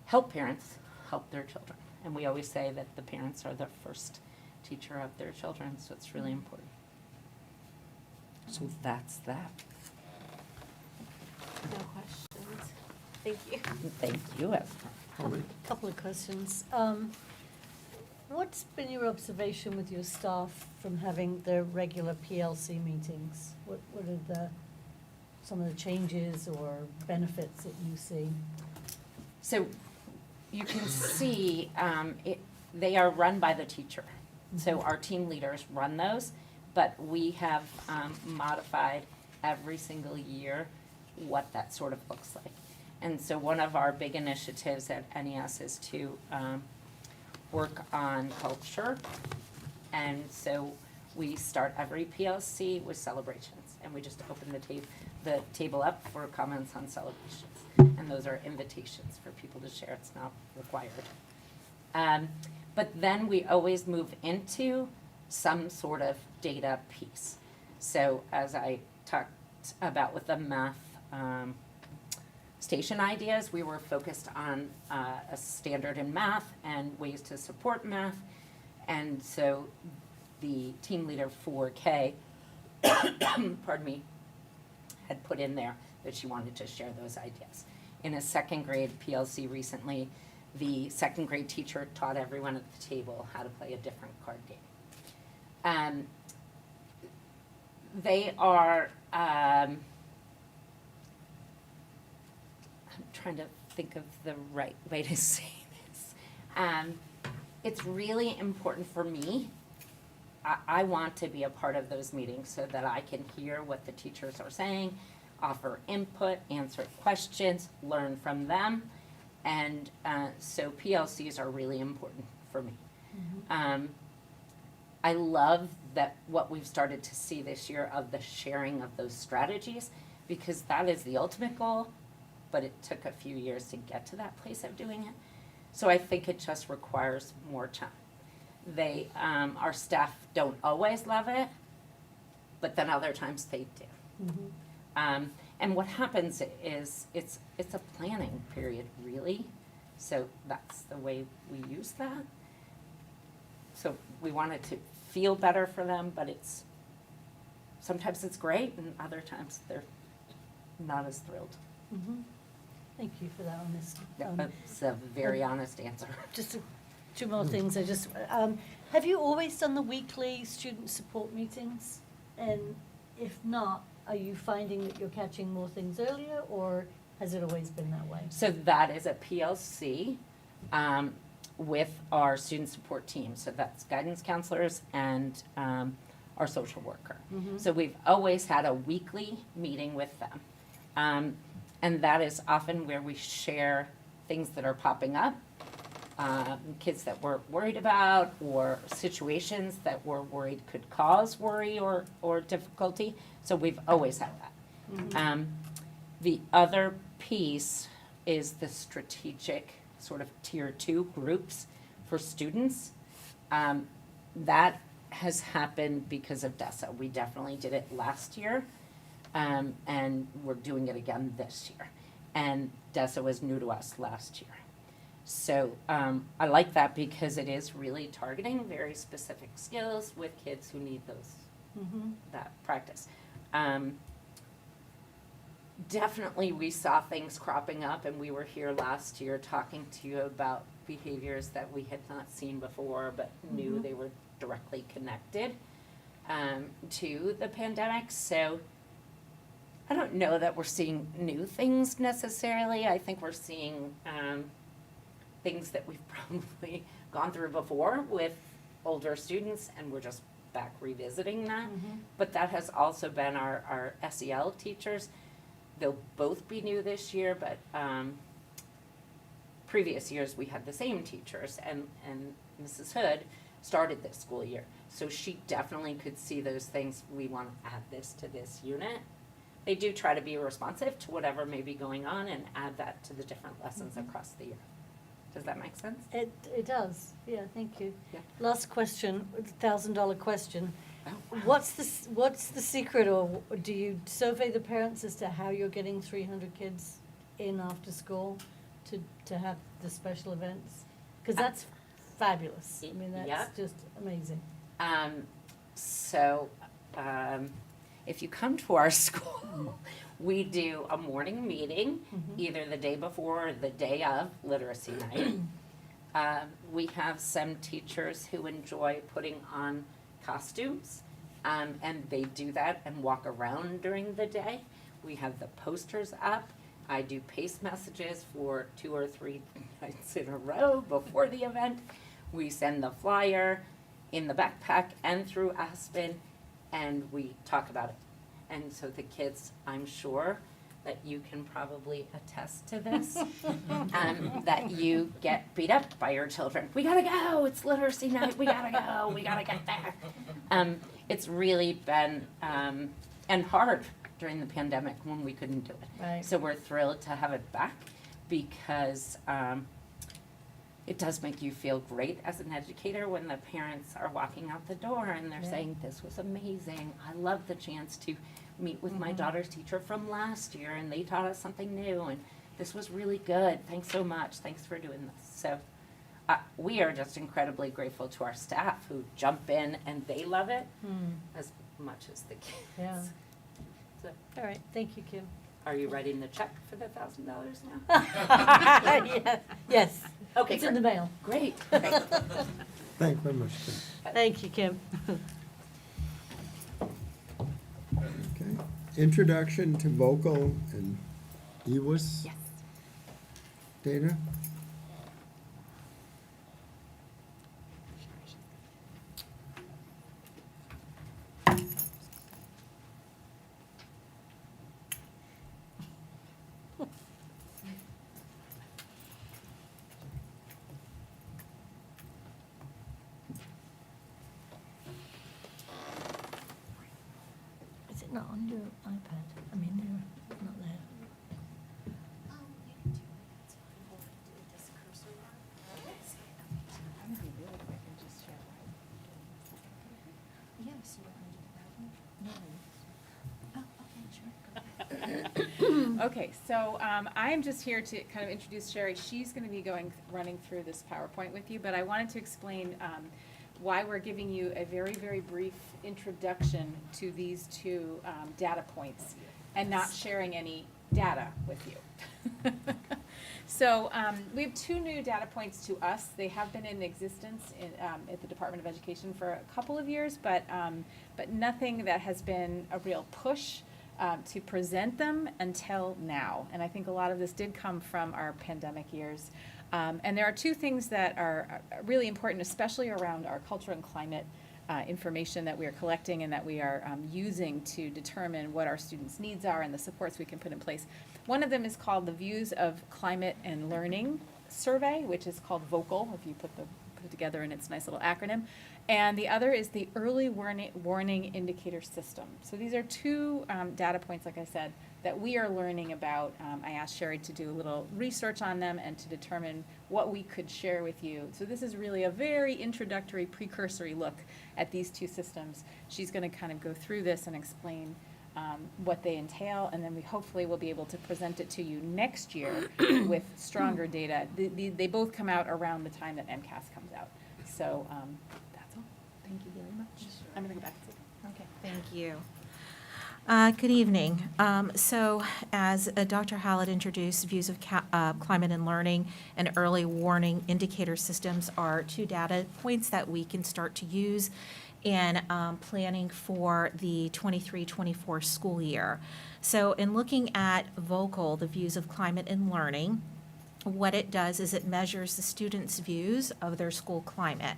help parents help their children. And we always say that the parents are the first teacher of their children, so it's really important. So that's that. No questions. Thank you. Thank you, Esther. Couple of questions. What's been your observation with your staff from having the regular PLC meetings? What are some of the changes or benefits that you see? So you can see they are run by the teacher. So our team leaders run those, but we have modified every single year what that sort of looks like. And so one of our big initiatives at NES is to work on culture. And so we start every PLC with celebrations, and we just open the table up for comments on celebrations. And those are invitations for people to share, it's not required. But then we always move into some sort of data piece. So as I talked about with the math station ideas, we were focused on a standard in math and ways to support math. And so the team leader for K, pardon me, had put in there that she wanted to share those ideas. In a second grade PLC recently, the second grade teacher taught everyone at the table how to play a different card game. They are, I'm trying to think of the right way to say this. It's really important for me. I want to be a part of those meetings so that I can hear what the teachers are saying, offer input, answer questions, learn from them. And so PLCs are really important for me. I love that what we've started to see this year of the sharing of those strategies, because that is the ultimate goal, but it took a few years to get to that place of doing it. So I think it just requires more time. Our staff don't always love it, but then other times they do. And what happens is it's a planning period, really. So that's the way we use that. So we want it to feel better for them, but sometimes it's great and other times they're not as thrilled. Thank you for that honesty. That's a very honest answer. Just two more things. Have you always done the weekly student support meetings? And if not, are you finding that you're catching more things earlier, or has it always been that way? So that is a PLC with our student support team. So that's guidance counselors and our social worker. So we've always had a weekly meeting with them. And that is often where we share things that are popping up, kids that we're worried about, or situations that we're worried could cause worry or difficulty. So we've always had that. The other piece is the strategic sort of tier 2 groups for students. That has happened because of DESA. We definitely did it last year. And we're doing it again this year. And DESA was new to us last year. So I like that because it is really targeting very specific skills with kids who need that practice. Definitely we saw things cropping up, and we were here last year talking to you about behaviors that we had not seen before but knew they were directly connected to the pandemic. So I don't know that we're seeing new things necessarily. I think we're seeing things that we've probably gone through before with older students, and we're just back revisiting that. But that has also been our SEL teachers. They'll both be new this year, but previous years we had the same teachers, and Mrs. Hood started this school year. So she definitely could see those things. We want to add this to this unit. They do try to be responsive to whatever may be going on and add that to the different lessons across the year. Does that make sense? It does. Yeah, thank you. Yeah. Last question, $1,000 question. Oh. What's the secret, or do you survey the parents as to how you're getting 300 kids in after school to have the special events? Because that's fabulous. I mean, that's Yep. just amazing. If you come to our school, we do a morning meeting, either the day before or the day of literacy night. We have some teachers who enjoy putting on costumes, and they do that and walk around during the day. We have the posters up. I do paste messages for 2 or 3 nights in a row before the event. We send the flyer in the backpack and through Aspen, and we talk about it. And so the kids, I'm sure, that you can probably attest to this, that you get beat up by your children. We gotta go, it's literacy night, we gotta go, we gotta get there. It's really been, and hard during the pandemic when we couldn't do it. Right. So we're thrilled to have it back because it does make you feel great as an educator when the parents are walking out the door and they're Yeah. saying, this was amazing. I love the chance to meet with my daughter's teacher from last year and they taught us something new and this was really good. Thanks so much. Thanks for doing this. So we are just incredibly grateful to our staff who jump in and they love it as much as the kids. Yeah. So, All right, thank you, Kim. are you writing the check for the $1,000 now? Yeah, yes, Okay, it's in the mail. great. Great. Thank you very much, Kim. Thank you, Kim. Okay. Introduction to vocal and EWIS. Yes. Dana? Is it not on your iPad? I mean, they're not there. Okay, so I am just here to kind of introduce Sherry. She's going to be running through this PowerPoint with you, but I wanted to explain why we're giving you a very, very brief introduction to these two data points and not sharing any data with you. So we have two new data points to us. They have been in existence at the Department of Education for a couple of years, but nothing that has been a real push to present them until now. And I think a lot of this did come from our pandemic years. And there are two things that are really important, especially around our culture and climate information that we are collecting and that we are using to determine what our students' needs are and the supports we can put in place. One of them is called the Views of Climate and Learning Survey, which is called VOCAL, if you put it together in its nice little acronym. And the other is the Early Warning Indicator System. So these are two data points, like I said, that we are learning about. I asked Sherry to do a little research on them and to determine what we could share with you. So this is really a very introductory, precursory look at these two systems. She's going to kind of go through this and explain what they entail, and then we hopefully will be able to present it to you next year with stronger data. They both come out around the time that MCAS comes out. So that's all. Thank you very much. I'm going to go back to Okay, thank you. Good evening. So as Dr. Hallett introduced, Views of Climate and Learning and Early Warning Indicator Systems are two data points that we can start to use in planning for the 23-24 school year. So in looking at VOCAL, the Views of Climate and Learning, what it does is it measures the students' views of their school climate.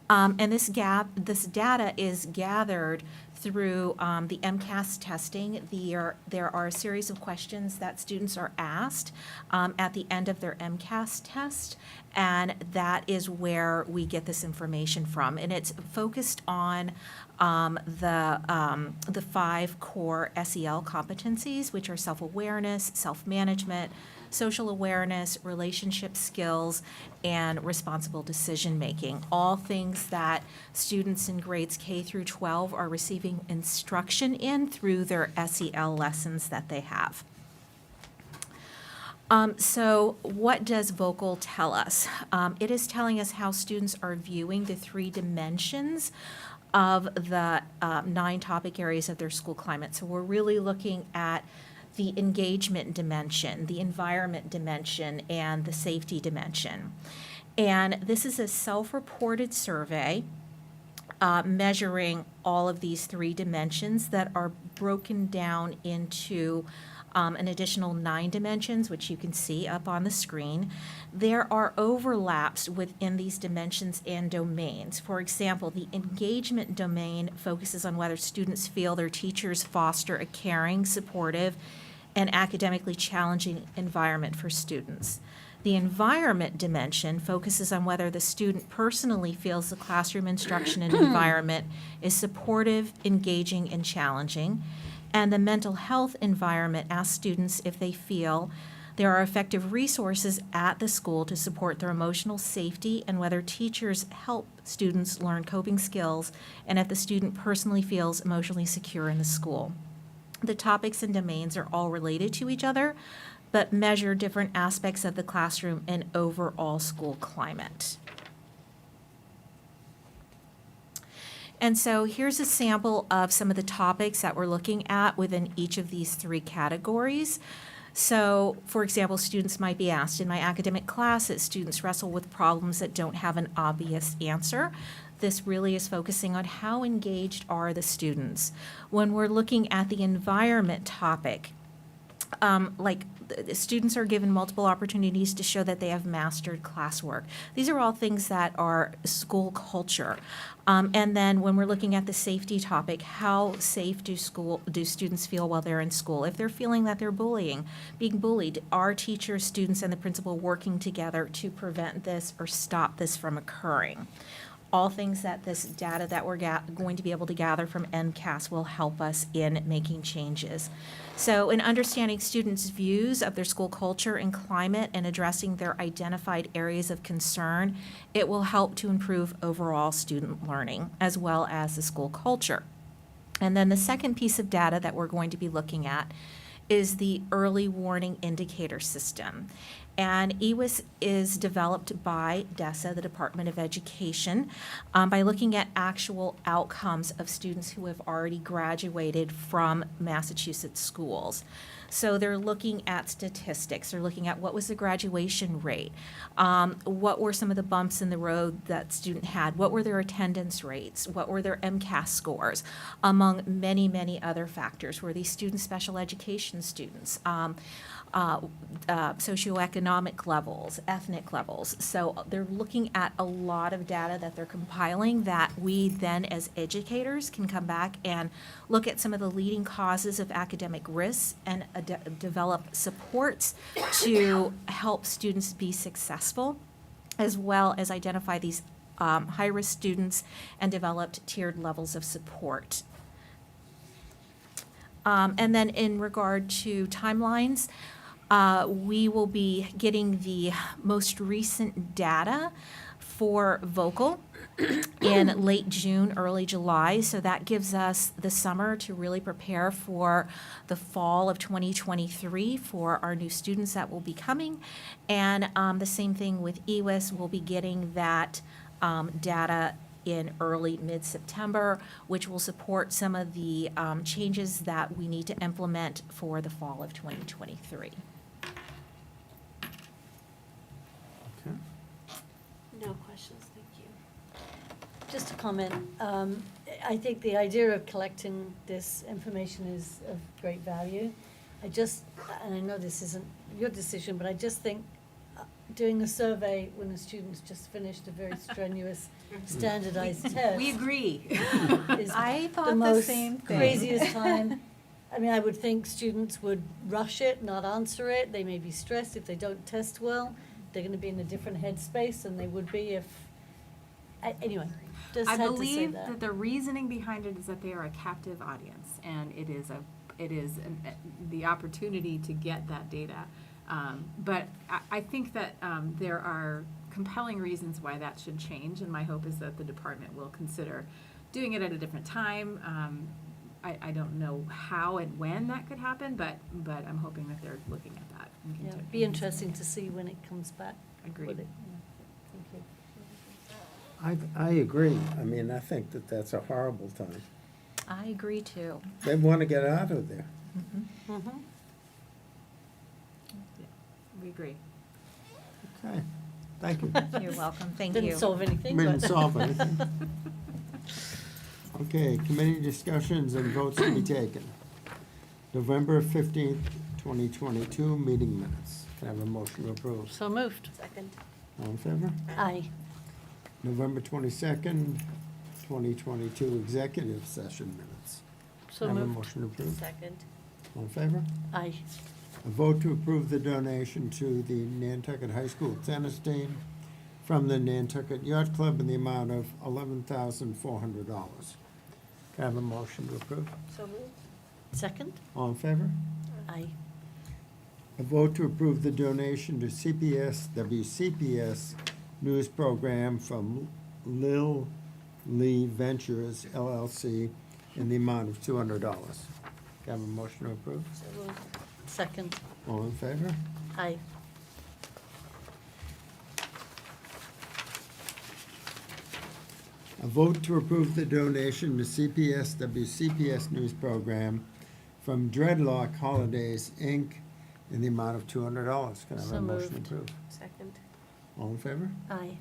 And this data is gathered through the MCAS testing. There are a series of questions that students are asked at the end of their MCAS test, and that is where we get this information from. And it's focused on the 5 core SEL competencies, which are self-awareness, self-management, social awareness, relationship skills, and responsible decision-making. All things that students in grades K through 12 are receiving instruction in through their SEL lessons that they have. So what does VOCAL tell us? It is telling us how students are viewing the 3 dimensions of the 9 topic areas of their school climate. So we're really looking at the engagement dimension, the environment dimension, and the safety dimension. And this is a self-reported survey measuring all of these 3 dimensions that are broken down into an additional 9 dimensions, which you can see up on the screen. There are overlaps within these dimensions and domains. For example, the engagement domain focuses on whether students feel their teachers foster a caring, supportive, and academically challenging environment for students. The environment dimension focuses on whether the student personally feels the classroom instruction and environment is supportive, engaging, and challenging. And the mental health environment asks students if they feel there are effective resources at the school to support their emotional safety and whether teachers help students learn coping skills and if the student personally feels emotionally secure in the school. The topics and domains are all related to each other, but measure different aspects of the classroom and overall school climate. And so here's a sample of some of the topics that we're looking at within each of these three categories. So, for example, students might be asked, in my academic classes, students wrestle with problems that don't have an obvious answer. This really is focusing on how engaged are the students. When we're looking at the environment topic, the students are given multiple opportunities to show that they have mastered classwork. These are all things that are school culture. And then when we're looking at the safety topic, how safe do students feel while they're in school? If they're feeling that they're being bullied, are teachers, students, and the principal working together to prevent this or stop this from occurring? All things that this data that we're going to be able to gather from MCAS will help us in making changes. So in understanding students' views of their school culture and climate and addressing their identified areas of concern, it will help to improve overall student learning as well as the school culture. And then the second piece of data that we're going to be looking at is the early warning indicator system. And EWIS is developed by DESA, the Department of Education, by looking at actual outcomes of students who have already graduated from Massachusetts schools. So they're looking at statistics. They're looking at what was the graduation rate, what were some of the bumps in the road that student had, what were their attendance rates, what were their MCAS scores, among many, many other factors. Were these students special education students? Socioeconomic levels, ethnic levels. So they're looking at a lot of data that they're compiling that we then as educators can come back and look at some of the leading causes of academic risks and develop supports to help students be successful, as well as identify these high-risk students and develop tiered levels of support. And then in regard to timelines, we will be getting the most recent data for vocal in late June, early July. So that gives us the summer to really prepare for the fall of 2023 for our new students that will be coming. And the same thing with EWIS, we'll be getting that data in early mid-September, which will support some of the changes that we need to implement for the fall of 2023. Okay. No questions, thank you. Just a comment. I think the idea of collecting this information is of great value. And I know this isn't your decision, but I just think doing a survey when a student's just finished a very strenuous standardized test. We agree. Is I thought the the most same thing. craziest time. I mean, I would think students would rush it, not answer it. They may be stressed if they don't test well. They're going to be in a different headspace than they would be if. Anyway, just I had to say believe that. that the reasoning behind it is that they are a captive audience, and it is the opportunity to get that data. But I think that there are compelling reasons why that should change, and my hope is that the department will consider doing it at a different time. I don't know how and when that could happen, but I'm hoping that they're looking at that. And Yeah, continue. be interesting to see when it comes back. Agreed. Would it? Yeah. Thank you. I agree. I mean, I think that that's a horrible time. I agree too. They want to get out of there. Mm-hmm. We agree. Okay, thank you. You're welcome, thank you. Didn't solve anything, Didn't but. solve anything. Okay, committee discussions and votes to be taken. November 15th, 2022, meeting minutes. Can I have a motion to approve? So moved. Second. All in favor? Aye. November 22nd, 2022, executive session minutes. So Can I have a moved. motion to approve? Second. All in favor? Aye. A vote to approve the donation to the Nantucket High School tennis team from the Nantucket Yacht Club in the amount of $11,400. Can I have a motion to approve? So moved. Second? All in favor? Aye. A vote to approve the donation to WCPS news program from Lil Lee Ventures LLC in the amount of $200. Can I have a motion to approve? So moved. Second? All in favor? Aye. A vote to approve the donation to WCPS news program from Dreadlock Holidays, Inc. in the amount of $200. Can I have So a motion to moved. approve? Second. All in favor? Aye.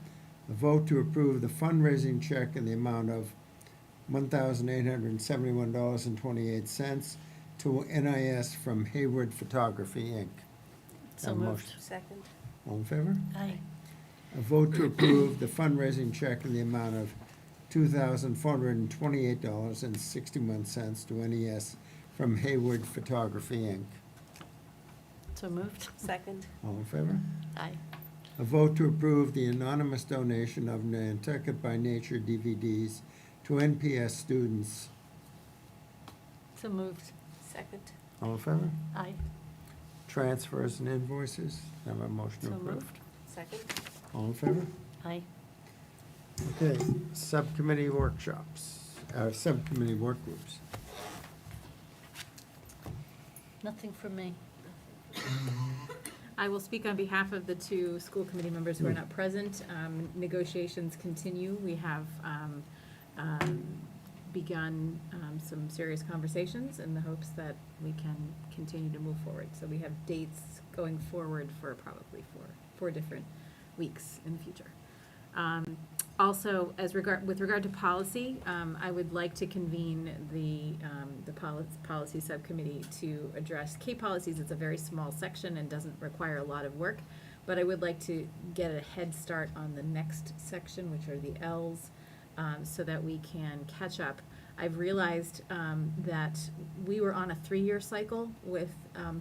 A vote to approve the fundraising check in the amount of $1,871.28 to NIS from Hayward Photography, Inc. So Have a moved. motion. Second. All in favor? Aye. A vote to approve the fundraising check in the amount of $2,428.61 to NES from Hayward Photography, Inc. So moved. Second. All in favor? Aye. A vote to approve the anonymous donation of Nantucket by Nature DVDs to NPS students. So moved. Second. All in favor? Aye. Transfers and invoices. Have a motion to So approve. moved. Second. All in favor? Aye. Okay, subcommittee workshops, subcommittee work groups. Nothing from me. I will speak on behalf of the two school committee members who are not present. Negotiations continue. We have begun some serious conversations in the hopes that we can continue to move forward. So we have dates going forward for probably four different weeks in the future. Also, with regard to policy, I would like to convene the policy subcommittee to address K policies. It's a very small section and doesn't require a lot of work, but I would like to get a head start on the next section, which are the Ls, so that we can catch up. I've realized that we were on a 3-year cycle with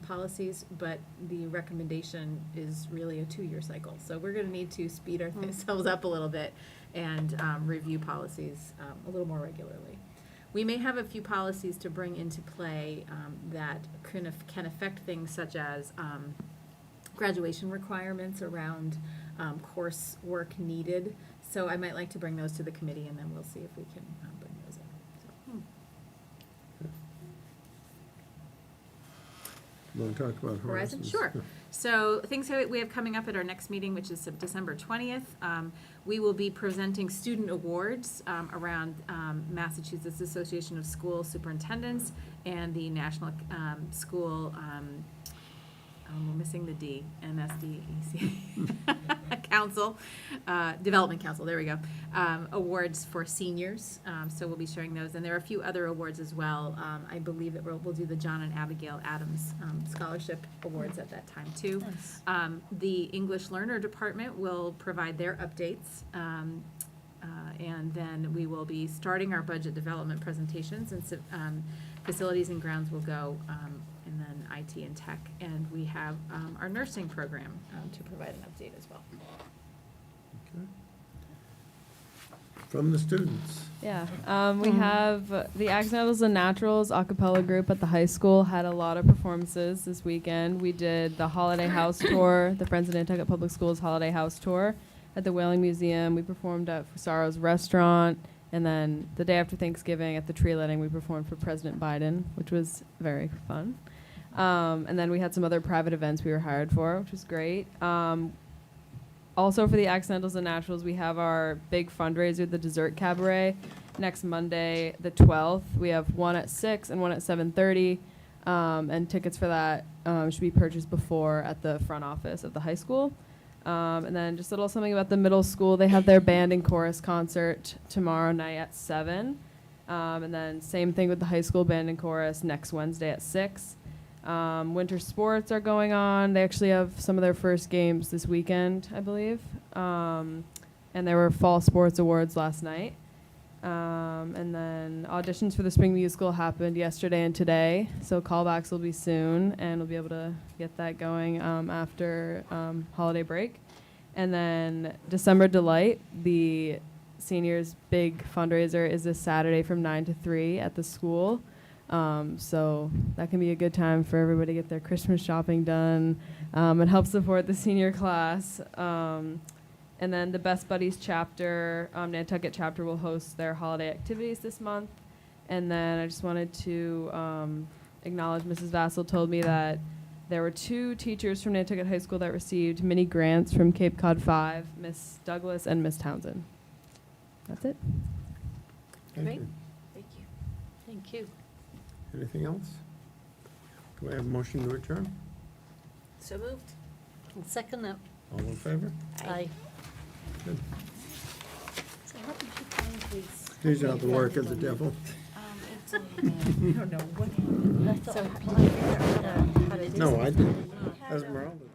policies, but the recommendation is really a 2-year cycle. So we're going to need to speed ourselves up a little bit and review policies a little more regularly. We may have a few policies to bring into play that can affect things such as graduation requirements around coursework needed. So I might like to bring those to the committee, and then we'll see if we can bring those in. You want to talk about Horizon, Horizons? sure. So things that we have coming up at our next meeting, which is December 20th. We will be presenting student awards around Massachusetts Association of School Superintendents and the National School, we're missing the D, NSDEC Council, Development Council, there we go, awards for seniors. So we'll be sharing those. And there are a few other awards as well. I believe that we'll do the John and Abigail Adams Scholarship Awards at that time too. Nice. The English Learner Department will provide their updates. And then we will be starting our budget development presentations, and facilities and grounds will go, and then IT and tech. And we have our nursing program to provide an update as well. Okay. From the students. Yeah, we have the Accidentals and Naturals a cappella group at the high school had a lot of performances this weekend. We did the Holiday House Tour, the Friends of Nantucket Public Schools Holiday House Tour at the Whaling Museum. We performed at Fusaro's Restaurant, and then the day after Thanksgiving at the tree lighting, we performed for President Biden, which was very fun. And then we had some other private events we were hired for, which was great. Also for the Accidentals and Naturals, we have our big fundraiser, the Dessert Cabaret, next Monday, the 12th. We have one at 6 and one at 7:30, and tickets for that should be purchased before at the front office of the high school. And then just a little something about the middle school. They have their band and chorus concert tomorrow night at 7. And then same thing with the high school band and chorus next Wednesday at 6. Winter sports are going on. They actually have some of their first games this weekend, I believe. And there were fall sports awards last night. And then auditions for the spring musical happened yesterday and today, so callbacks will be soon, and we'll be able to get that going after holiday break. And then December Delight, the seniors' big fundraiser, is this Saturday from 9 to 3 at the school. So that can be a good time for everybody to get their Christmas shopping done and help support the senior class. And then the Best Buddies chapter, Nantucket chapter, will host their holiday activities this month. And then I just wanted to acknowledge Mrs. Vassal told me that there were 2 teachers from Nantucket High School that received mini grants from Cape Cod 5, Miss Douglas and Miss Townsend. That's it. Thank Great. you. Thank you. Thank you. Anything else? Do I have a motion to adjourn? So moved. I'll second that. All in favor? Aye. Good. So how did you find these? These are the work of the devil. I don't know what I thought I applied for that. No, I didn't. Esmeralda.